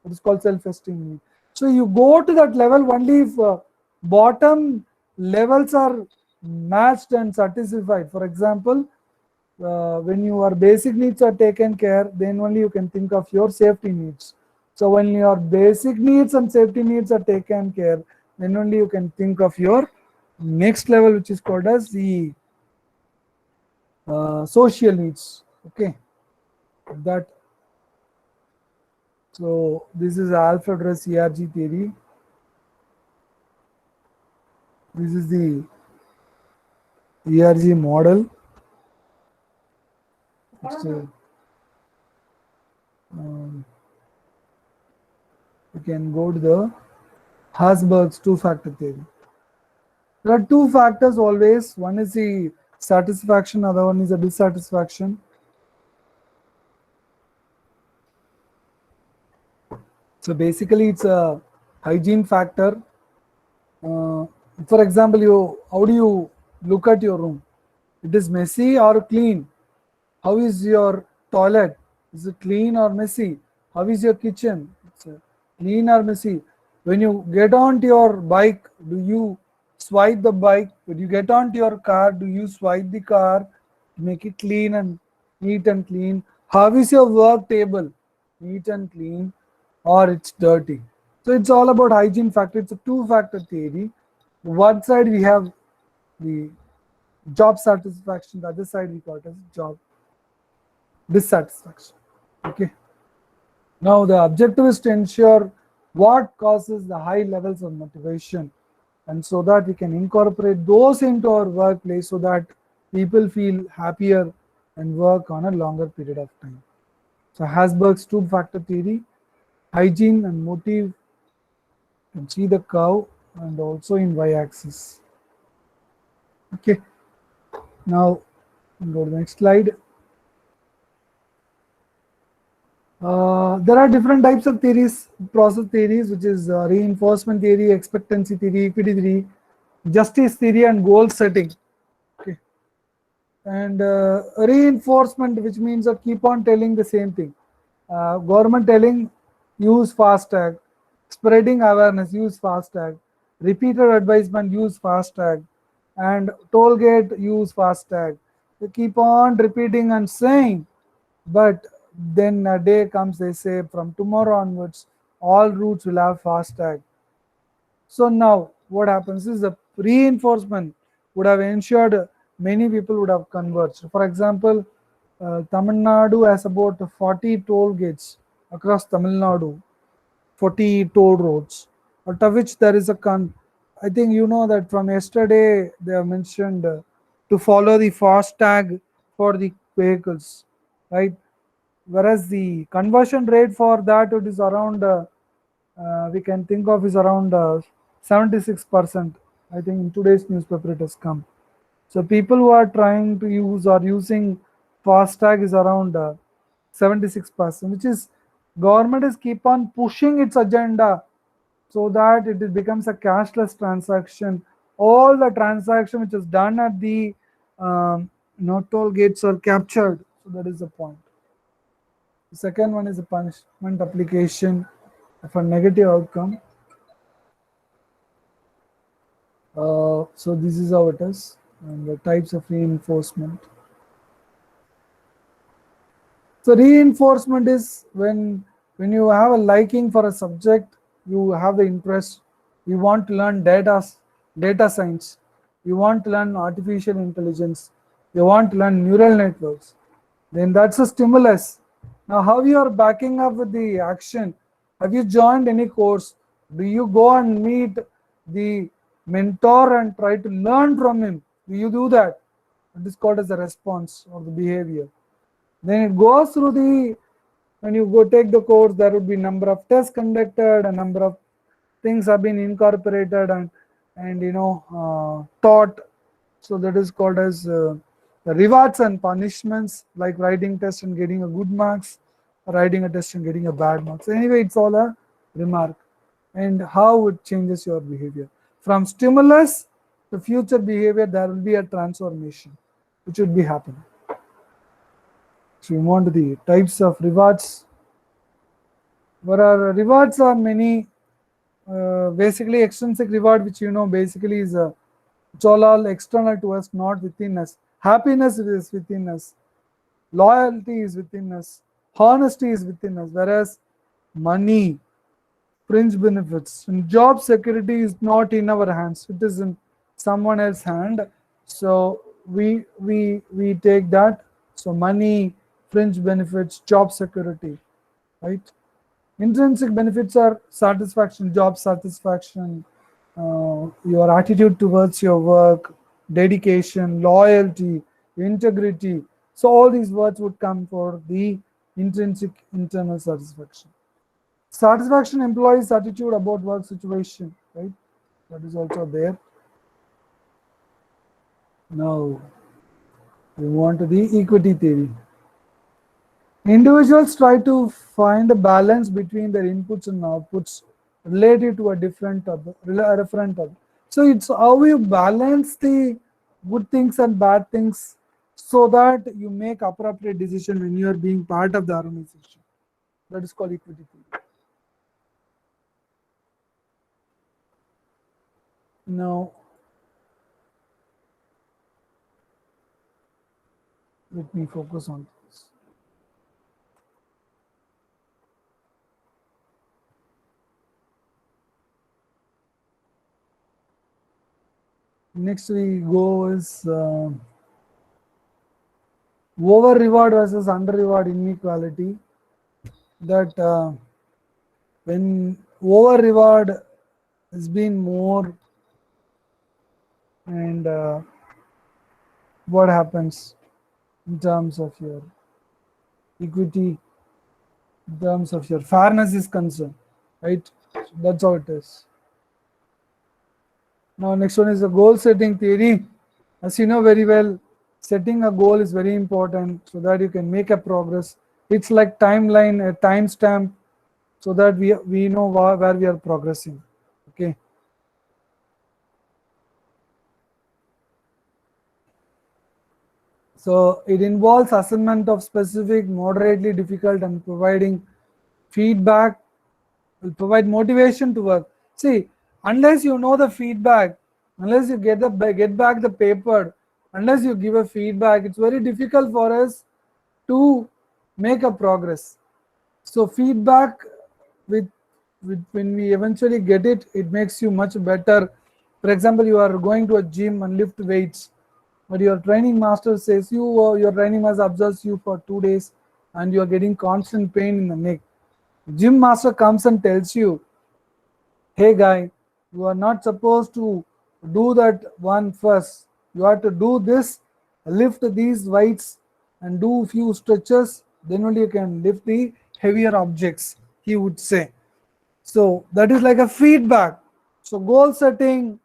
It is called self-esteem need. So you go to that level only if bottom levels are matched and satisfied. For example, when your basic needs are taken care, then only you can think of your safety needs. So when your basic needs and safety needs are taken care, then only you can think of your next level, which is called as the social needs. Okay, that. So this is Alfred Russ ERG theory. This is the ERG model. We can go to the Herzberg's two-factor theory. There are two factors always. One is the satisfaction, other one is the dissatisfaction. So basically, it's a hygiene factor. For example, how do you look at your room? It is messy or clean? How is your toilet? Is it clean or messy? How is your kitchen? It's clean or messy? When you get onto your bike, do you swipe the bike? When you get onto your car, do you swipe the car to make it clean and neat and clean? How is your work table? Neat and clean, or it's dirty? So it's all about hygiene factor. It's a two-factor theory. One side we have the job satisfaction, the other side we call it as job dissatisfaction. Okay. Now the objective is to ensure what causes the high levels of motivation, and so that we can incorporate those into our workplace so that people feel happier and work on a longer period of time. So Hasberg's two-factor theory, hygiene and motive, you can see the curve and also in y-axis. Okay. Now go to the next slide. There are different types of theories, process theories, which is reinforcement theory, expectancy theory, equity theory, justice theory, and goal setting. Okay. And reinforcement, which means that keep on telling the same thing. Government telling use FASTag, spreading awareness, use FASTag, repeated advisement, use FASTag, and toll gate, use FASTag. They keep on repeating and saying, but then a day comes, they say from tomorrow onwards, all routes will have FASTag. So now what happens is the reinforcement would have ensured many people would have converged. For example, Tamil Nadu has about 40 toll gates across Tamil Nadu, 40 toll roads, out of which there is I think you know that from yesterday they have mentioned to follow the FASTag for the vehicles, right? Whereas the conversion rate for that it is around we can think of is around 76%. I think in today's newspaper it has come. So people who are trying to use or using FASTag is around 76%, which is government is keep on pushing its agenda so that it becomes a cashless transaction. All the transaction which is done at the toll gates are captured. So that is the point. The second one is a punishment application of a negative outcome. So this is how it is, and the types of reinforcement. So reinforcement is when you have a liking for a subject, you have the interest, you want to learn data science, you want to learn artificial intelligence, you want to learn neural networks, then that's a stimulus. Now how you are backing up with the action? Have you joined any course? Do you go and meet the mentor and try to learn from him? Do you do that? It is called as a response or the behavior. Then it goes through when you go take the course, there would be number of tests conducted, a number of things have been incorporated and taught. So that is called as rewards and punishments, like writing test and getting a good marks, writing a test and getting a bad marks. Anyway, it's all a remark and how it changes your behavior. From stimulus to future behavior, there will be a transformation which would be happening. So we move on to the types of rewards. There are rewards are many. Basically, extrinsic reward, which basically is it's all external to us, not within us. Happiness is within us. Loyalty is within us. Honesty is within us. Whereas money, fringe benefits, and job security is not in our hands. It is in someone else's hand. So we take that. So money, fringe benefits, job security, right? Intrinsic benefits are satisfaction, job satisfaction, your attitude towards your work, dedication, loyalty, integrity. So all these words would come for the intrinsic internal satisfaction. Satisfaction implies attitude about work situation, right? That is also there. Now we move on to the equity theory. Individuals try to find a balance between their inputs and outputs related to a different referent other. So it's how you balance the good things and bad things so that you make appropriate decision when you are being part of the organization. That is called equity theory. Now, let me focus on this. Next we go is over reward versus under reward inequality. That when over reward has been more, and what happens in terms of your equity, in terms of your fairness is concerned, right? So that's how it is. Now next one is the goal setting theory. As you know very well, setting a goal is very important so that you can make a progress. It's like timeline, a timestamp, so that we know where we are progressing. Okay. So it involves assessment of specific, moderately difficult, and providing feedback will provide motivation to work. See, unless you know the feedback, unless you get back the paper, unless you give a feedback, it's very difficult for us to make a progress. So feedback with when we eventually get it, it makes you much better. For example, you are going to a gym and lift weights, but your training master says your training master observes you for 2 days and you are getting constant pain in the neck. Gym master comes and tells you, hey guy, you are not supposed to do that one first. You have to do this, lift these weights and do few stretches, then only you can lift the heavier objects, he would say. So that is like a feedback. So goal setting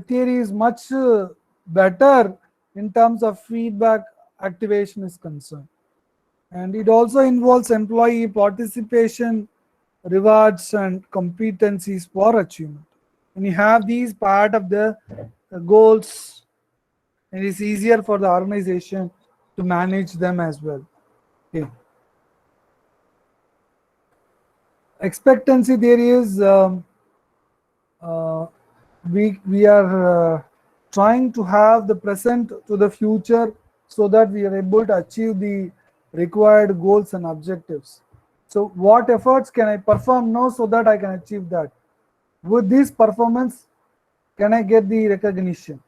theory is much better in terms of feedback activation is concerned. And it also involves employee participation, rewards and competencies for achievement. When you have these part of the goals, it is easier for the organization to manage them as well. Okay. Expectancy theory is we are trying to have the present to the future so that we are able to achieve the required goals and objectives. So what efforts can I perform now so that I can achieve that? With this performance, can I get the recognition?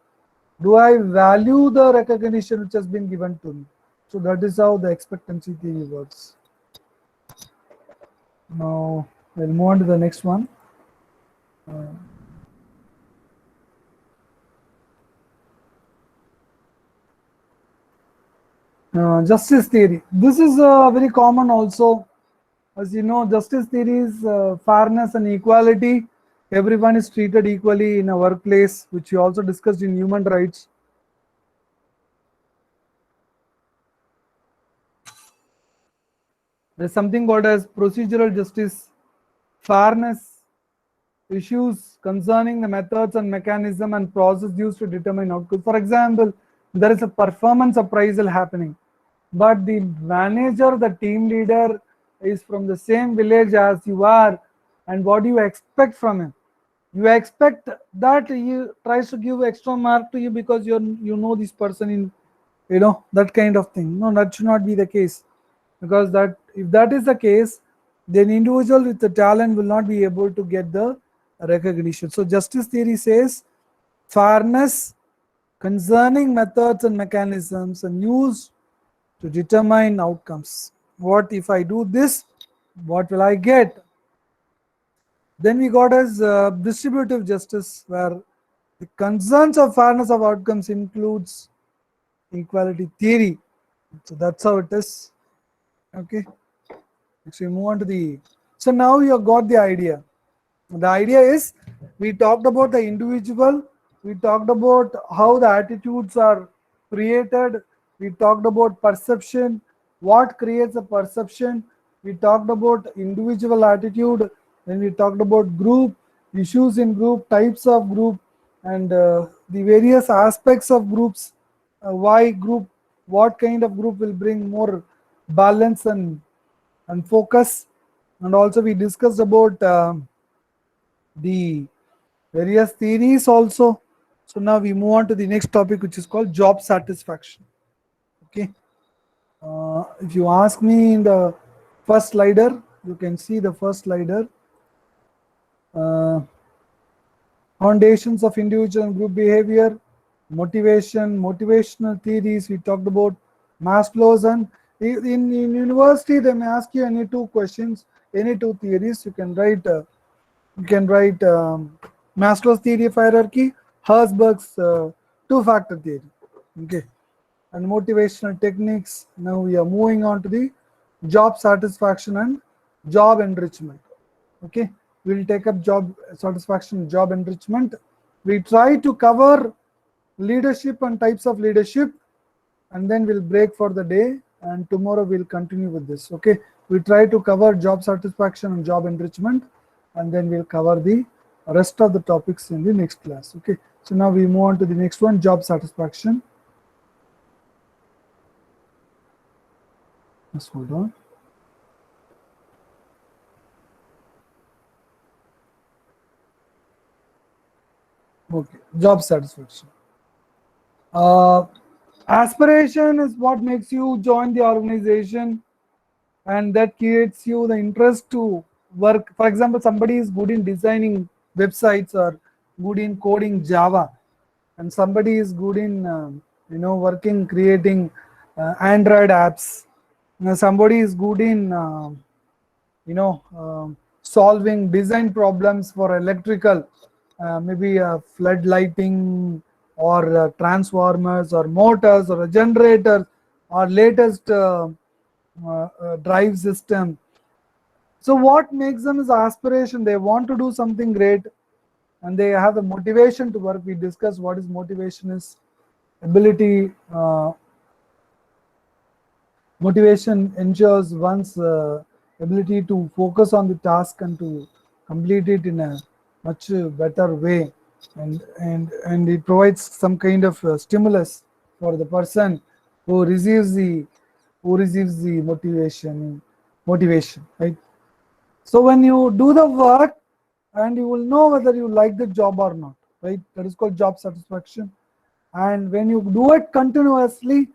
Do I value the recognition which has been given to me? So that is how the expectancy theory works. Now we'll move on to the next one. Justice theory. This is very common also. As you know, justice theory is fairness and equality. Everyone is treated equally in a workplace, which we also discussed in human rights. There is something called as procedural justice, fairness issues concerning the methods and mechanism and process used to determine outcome. For example, there is a performance appraisal happening, but the manager, the team leader is from the same village as you are, and what do you expect from him? You expect that he tries to give extra mark to you because you know this person in that kind of thing. No, that should not be the case, because that if that is the case, then individual with the talent will not be able to get the recognition. So justice theory says fairness concerning methods and mechanisms and used to determine outcomes. What if I do this? What will I get? Then we got as distributive justice, where the concerns of fairness of outcomes includes equality theory. So that's how it is. Okay. Next we move on to the. So now you have got the idea. The idea is we talked about the individual. We talked about how the attitudes are created. We talked about perception. what creates a perception. We talked about individual attitude, then we talked about group, issues in group, types of group, and the various aspects of groups, why group, what kind of group will bring more balance and focus. And also we discussed about the various theories also. So now we move on to the next topic, which is called job satisfaction. Okay. If you ask me in the first slider, you can see the first slider. Foundations of individual and group behavior, motivational theories. We talked about Maslow's, and in university they may ask you any two questions, any two theories. You can write Maslow's theory of hierarchy, Herzberg's two-factor theory. Okay, and motivational techniques. Now we are moving on to the job satisfaction and job enrichment. Okay, we'll take up job satisfaction, job enrichment. We try to cover leadership and types of leadership, and then we'll break for the day, and tomorrow we'll continue with this. Okay, we try to cover job satisfaction and job enrichment, and then we'll cover the rest of the topics in the next class. Okay, so now we move on to the next one, job satisfaction. Just hold on. Okay, job satisfaction. Aspiration is what makes you join the organization, and that creates you the interest to work. For example, somebody is good in designing websites or good in coding Java, and somebody is good in working creating Android apps. Somebody is good in solving design problems for electrical, maybe flood lighting or transformers or motors or a generator or latest drive system. So what makes them is aspiration. They want to do something great, and they have the motivation to work. We discussed what is motivation is. Ability, motivation ensures one's ability to focus on the task and to complete it in a much better way, and it provides some kind of stimulus for the person who receives the motivation, right? So when you do the work, and you will know whether you like the job or not, right? That is called job satisfaction. And when you do it continuously,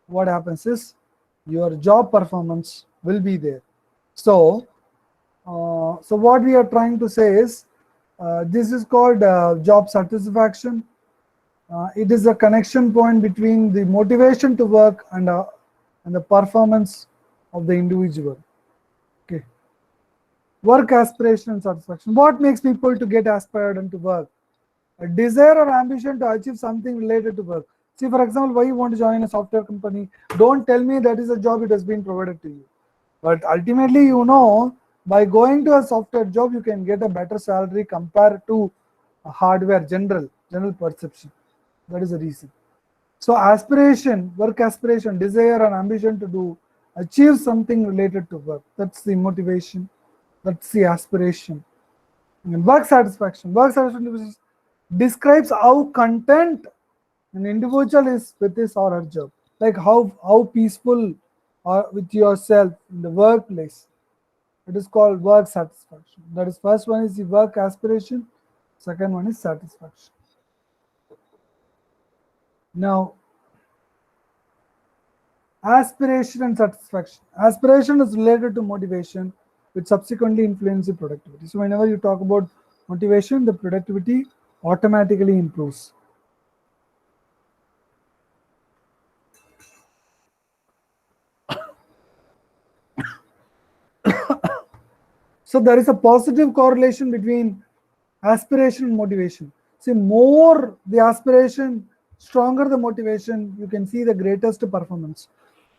what happens is your job performance will be there. So so what we are trying to say is this is called job satisfaction. It is a connection point between the motivation to work and the performance of the individual. Okay. Work aspiration and satisfaction. What makes people to get aspired and to work? A desire or ambition to achieve something related to work. See, for example, why you want to join a software company? Don't tell me that is a job it has been provided to you. But ultimately, by going to a software job, you can get a better salary compared to a hardware general perception. That is the reason. So aspiration, work aspiration, desire and ambition to achieve something related to work. That's the motivation. That's the aspiration. And work satisfaction. Work satisfaction describes how content an individual is with his or her job. Like how peaceful or with yourself in the workplace. It is called work satisfaction. That is, first one is the work aspiration, second one is satisfaction. Now, aspiration and satisfaction. Aspiration is related to motivation, which subsequently influences productivity. So whenever you talk about motivation, the productivity automatically improves. So there is a positive correlation between aspiration and motivation. See, more the aspiration, stronger the motivation, you can see the greatest performance.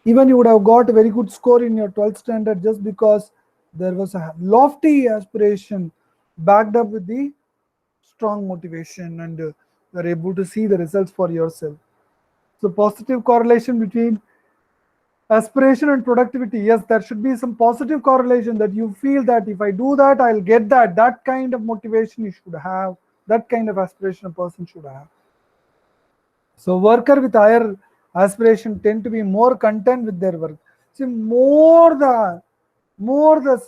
Even you would have got a very good score in your 12th standard just because there was a lofty aspiration backed up with the strong motivation, and you are able to see the results for yourself. So positive correlation between Aspiration and productivity, yes, there should be some positive correlation, that you feel that if I do that, I'll get that. That kind of motivation you should have, that kind of aspiration a person should have. So worker with higher aspiration tend to be more content with their work. See, more the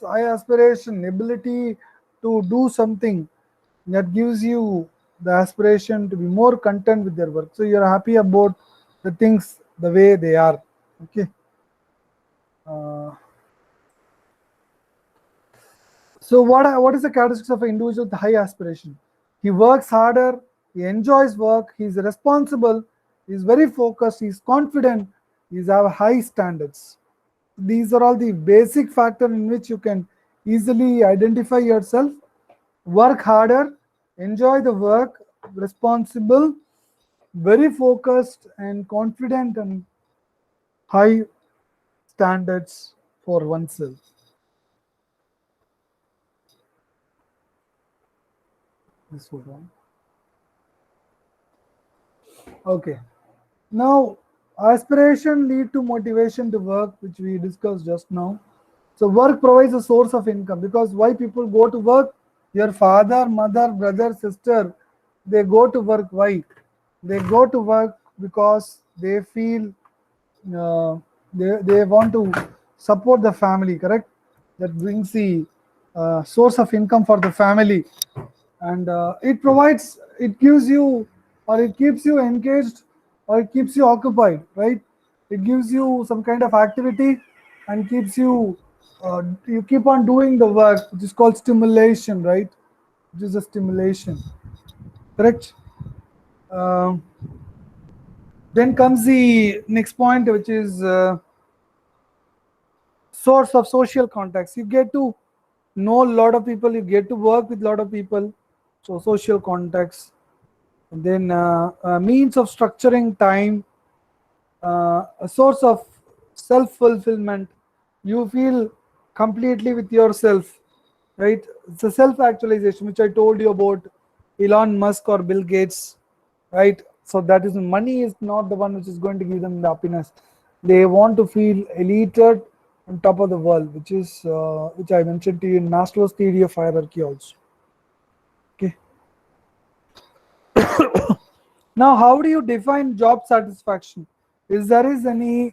high aspiration, ability to do something, that gives you the aspiration to be more content with their work. So you're happy about the things the way they are. Okay. So what is the characteristics of an individual with high aspiration? He works harder, he enjoys work, he's responsible, he's very focused, he's confident, he's have high standards. These are all the basic factors in which you can easily identify yourself. Work harder, enjoy the work, responsible, very focused and confident, and high standards for oneself. This one. Okay. Now, aspiration lead to motivation to work, which we discussed just now. So work provides a source of income, because why people go to work? Your father, mother, brother, sister, they go to work. Why? They go to work because they feel they want to support the family, correct? That brings the source of income for the family, and it gives you, or it keeps you engaged, or it keeps you occupied, right? It gives you some kind of activity and keeps you, you keep on doing the work, which is called stimulation, right? Which is a stimulation, correct? Um, then comes the next point, which is source of social contacts. You get to know a lot of people, you get to work with a lot of people, so social contacts. And then means of structuring time, a source of self-fulfillment. You feel completely with yourself, right? It's a self-actualization, which I told you about Elon Musk or Bill Gates, right? So that is, money is not the one which is going to give them the happiness. They want to feel elated on top of the world, which is which I mentioned to you in Maslow's theory of hierarchy also. Okay. Now, how do you define job satisfaction? Is there is any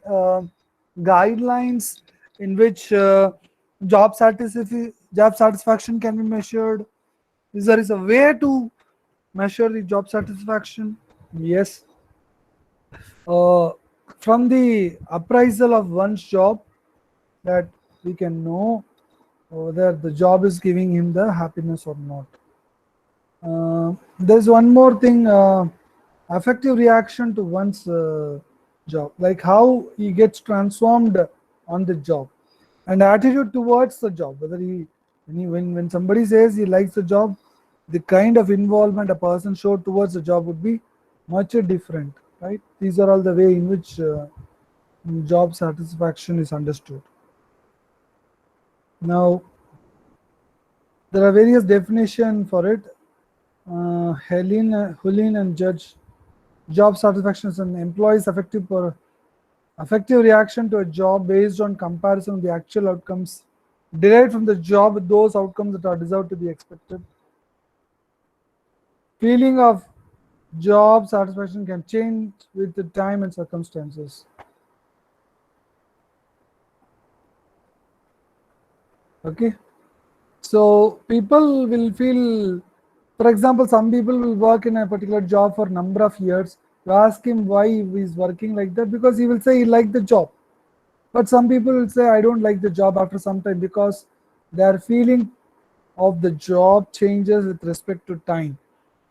guidelines in which job satisfaction can be measured? Is there is a way to measure the job satisfaction? Yes. From the appraisal of one's job, that we can know whether the job is giving him the happiness or not. There's one more thing, affective reaction to one's job, like how he gets transformed on the job, and attitude towards the job. Whether when somebody says he likes the job, the kind of involvement a person showed towards the job would be much different, right? These are all the way in which job satisfaction is understood. Now, there are various definitions for it. Hullin and Judge. Job satisfaction is an employee's effective reaction to a job based on comparison of the actual outcomes derived from the job with those outcomes that are deserved to be expected. Feeling of job satisfaction can change with the time and circumstances. Okay. So people will feel, for example, some people will work in a particular job for a number of years. You ask him why he's working like that, because he will say he liked the job. But some people will say, I don't like the job after some time, because their feeling of the job changes with respect to time.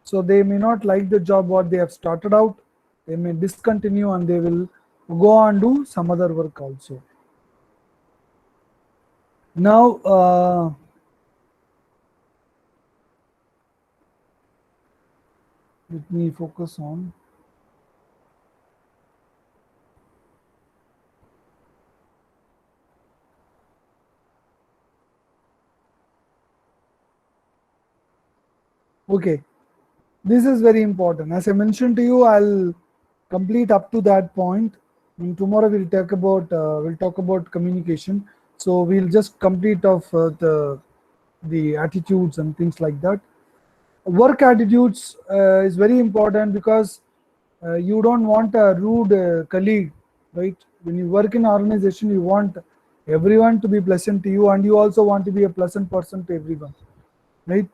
So they may not like the job what they have started out. They may discontinue and they will go on do some other work also. Now, let me focus on. Okay, this is very important. As I mentioned to you, I'll complete up to that point. And tomorrow we'll talk about communication. So we'll just complete of the attitudes and things like that. Work attitudes is very important because you don't want a rude colleague, right? When you work in an organization, you want everyone to be pleasant to you, and you also want to be a pleasant person to everyone, right?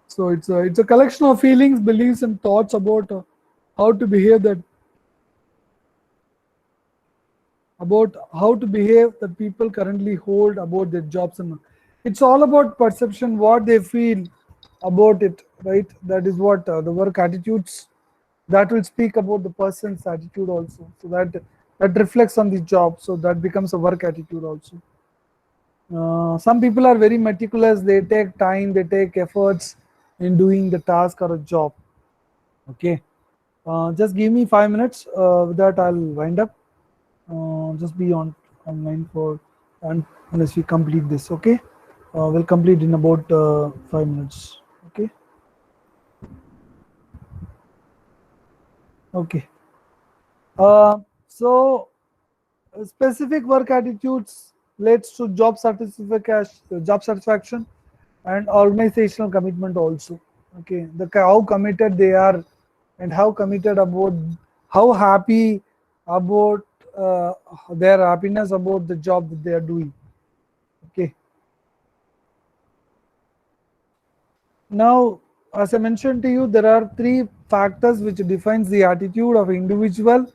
So it's a collection of feelings, beliefs, and thoughts about how to behave that about how to behave that people currently hold about their jobs, and it's all about perception, what they feel about it, right? That is what the work attitudes, that will speak about the person's attitude also, so that reflects on the job, so that becomes a work attitude also. Some people are very meticulous, they take time, they take efforts in doing the task or a job. Okay, just give me 5 minutes, with that I'll wind up. Just be on online for and unless we complete this. Okay, we'll complete in about 5 minutes. Okay. Okay. So specific work attitudes leads to job satisfaction and organizational commitment also. Okay, how committed they are, and how committed about, how happy about their happiness about the job that they are doing. Okay. Now, as I mentioned to you, there are three factors which defines the attitude of an individual,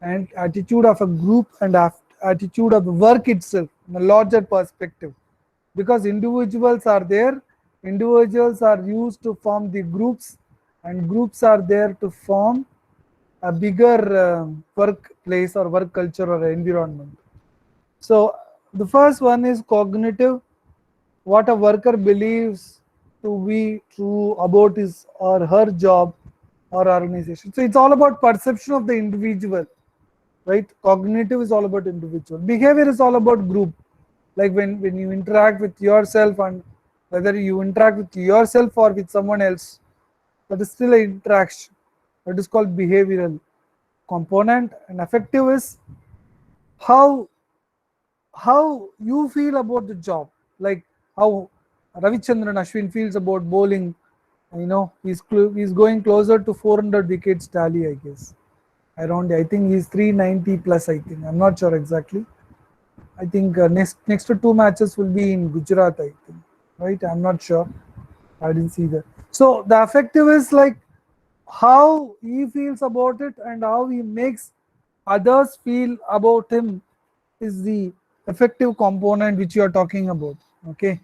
and attitude of a group, and attitude of the work itself in a larger perspective. Because individuals are there, individuals are used to form the groups, and groups are there to form a bigger workplace or work culture or environment. So the first one is cognitive, what a worker believes to be true about his or her job or organization. So it's all about perception of the individual, right? Cognitive is all about individual. Behavior is all about group. Like when you interact with yourself, and whether you interact with yourself or with someone else, that is still an interaction. That is called behavioral component. And affective is how how you feel about the job, like how Ravichandran Ashwin feels about bowling. He's going closer to 400 wickets tally, I guess. Around, I think he's 390 plus. I think, I'm not sure exactly. I think next to two matches will be in Gujarat, I think, right? I'm not sure. I didn't see that. So the affective is like how he feels about it and how he makes others feel about him is the effective component which you are talking about. Okay,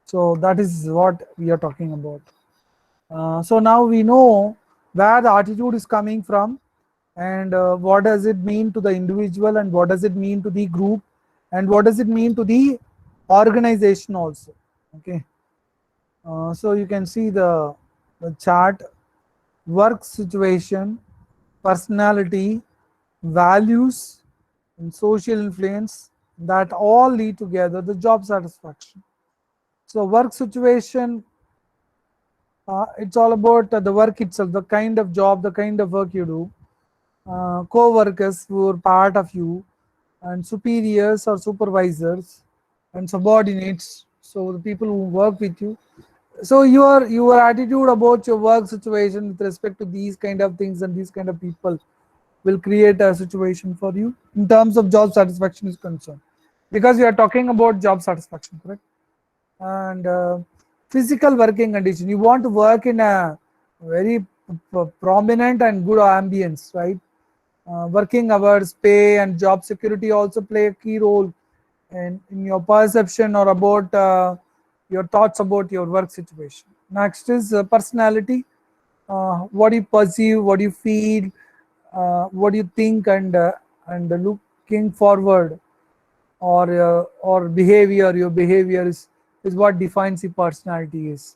so that is what we are talking about. So now we know where the attitude is coming from, and what does it mean to the individual, and what does it mean to the group, and what does it mean to the organization also. Okay, so you can see the chart: work situation, personality, values, and social influence, that all lead together the job satisfaction. So work situation, it's all about the work itself, the kind of job, the kind of work you do, co-workers who are part of you, and superiors or supervisors, and subordinates, so the people who work with you. So your attitude about your work situation with respect to these kind of things and these kind of people will create a situation for you in terms of job satisfaction is concerned, because we are talking about job satisfaction, correct? And physical working condition, you want to work in a very prominent and good ambience, right? Working hours, pay, and job security also play a key role in your perception or about your thoughts about your work situation. Next is personality. What do you perceive, what do you feel, what do you think, and looking forward, or behavior. Your behavior is what defines the personality is.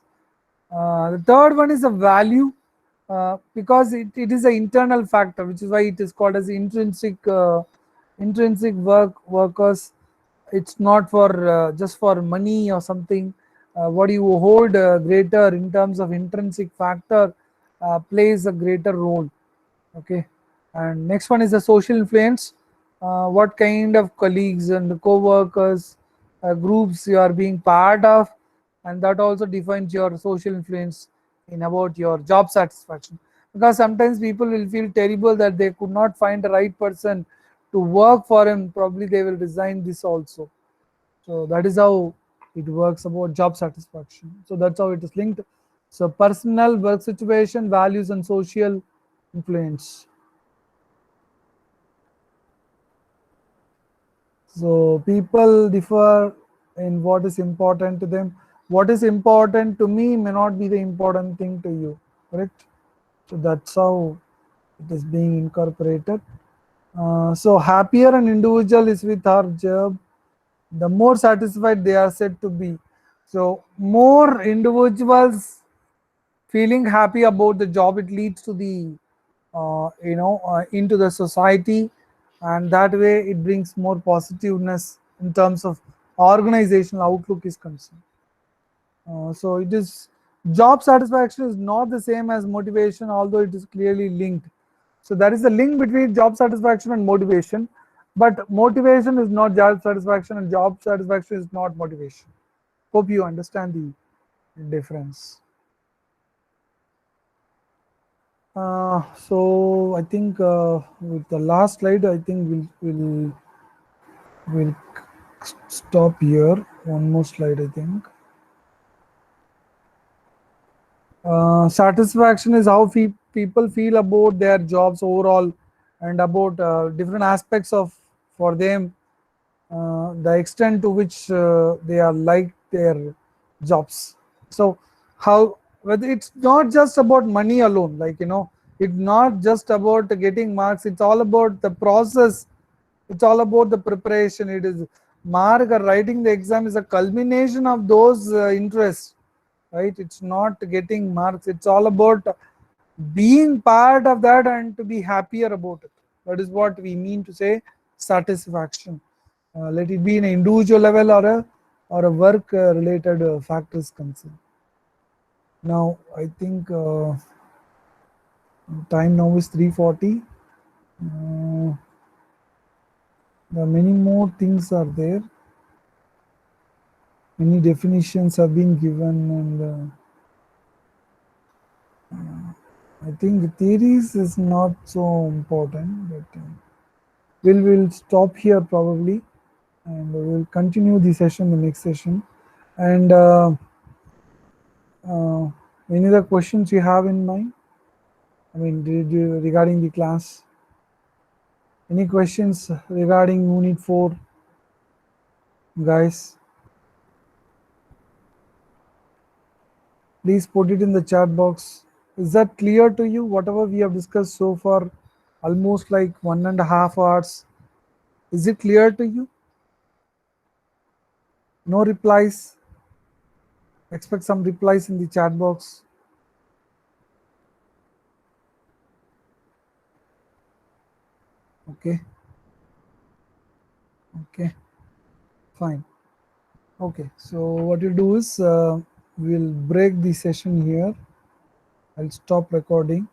The third one is a value, because it is an internal factor, which is why it is called as intrinsic workers. It's not for just for money or something. What you hold greater in terms of intrinsic factor plays a greater role. Okay, and next one is the social influence. what kind of colleagues and co-workers, groups you are being part of, and that also defines your social influence in about your job satisfaction. Because sometimes people will feel terrible that they could not find the right person to work for him, probably they will resign this also. So that is how it works about job satisfaction. So that's how it is linked. So personal, work situation, values and social influence. So people differ in what is important to them. What is important to me may not be the important thing to you, correct? So that's how it is being incorporated. So happier an individual is with our job, the more satisfied they are said to be. So more individuals feeling happy about the job, it leads to the into the society, and that way it brings more positiveness in terms of organizational outlook is concerned. So it is, job satisfaction is not the same as motivation, although it is clearly linked. So there is a link between job satisfaction and motivation, but motivation is not job satisfaction and job satisfaction is not motivation. Hope you understand the difference. So I think with the last slide, I think we'll stop here. One more slide, I think. Satisfaction is how people feel about their jobs overall, and about different aspects of for them, the extent to which they are like their jobs. So how, whether it's not just about money alone, like it's not just about getting marks, it's all about the process, it's all about the preparation. It is mark or writing the exam is a culmination of those interests, right? It's not getting marks, it's all about being part of that and to be happier about it. That is what we mean to say satisfaction. Let it be in an individual level or a work related factors concern. Now I think time now is 3:40. Many more things are there. Many definitions have been given, and I think theories is not so important, but we'll stop here probably, and we'll continue the session, the next session. And any other questions you have in mind? I mean, regarding the class? Any questions regarding Unit 4, guys? Please put it in the chat box. Is that clear to you? Whatever we have discussed so far, almost like 1.5 hours. Is it clear to you? No replies? Expect some replies in the chat box. Okay. Okay. Fine. Okay. So what you do is we'll break the session here. I'll stop recording.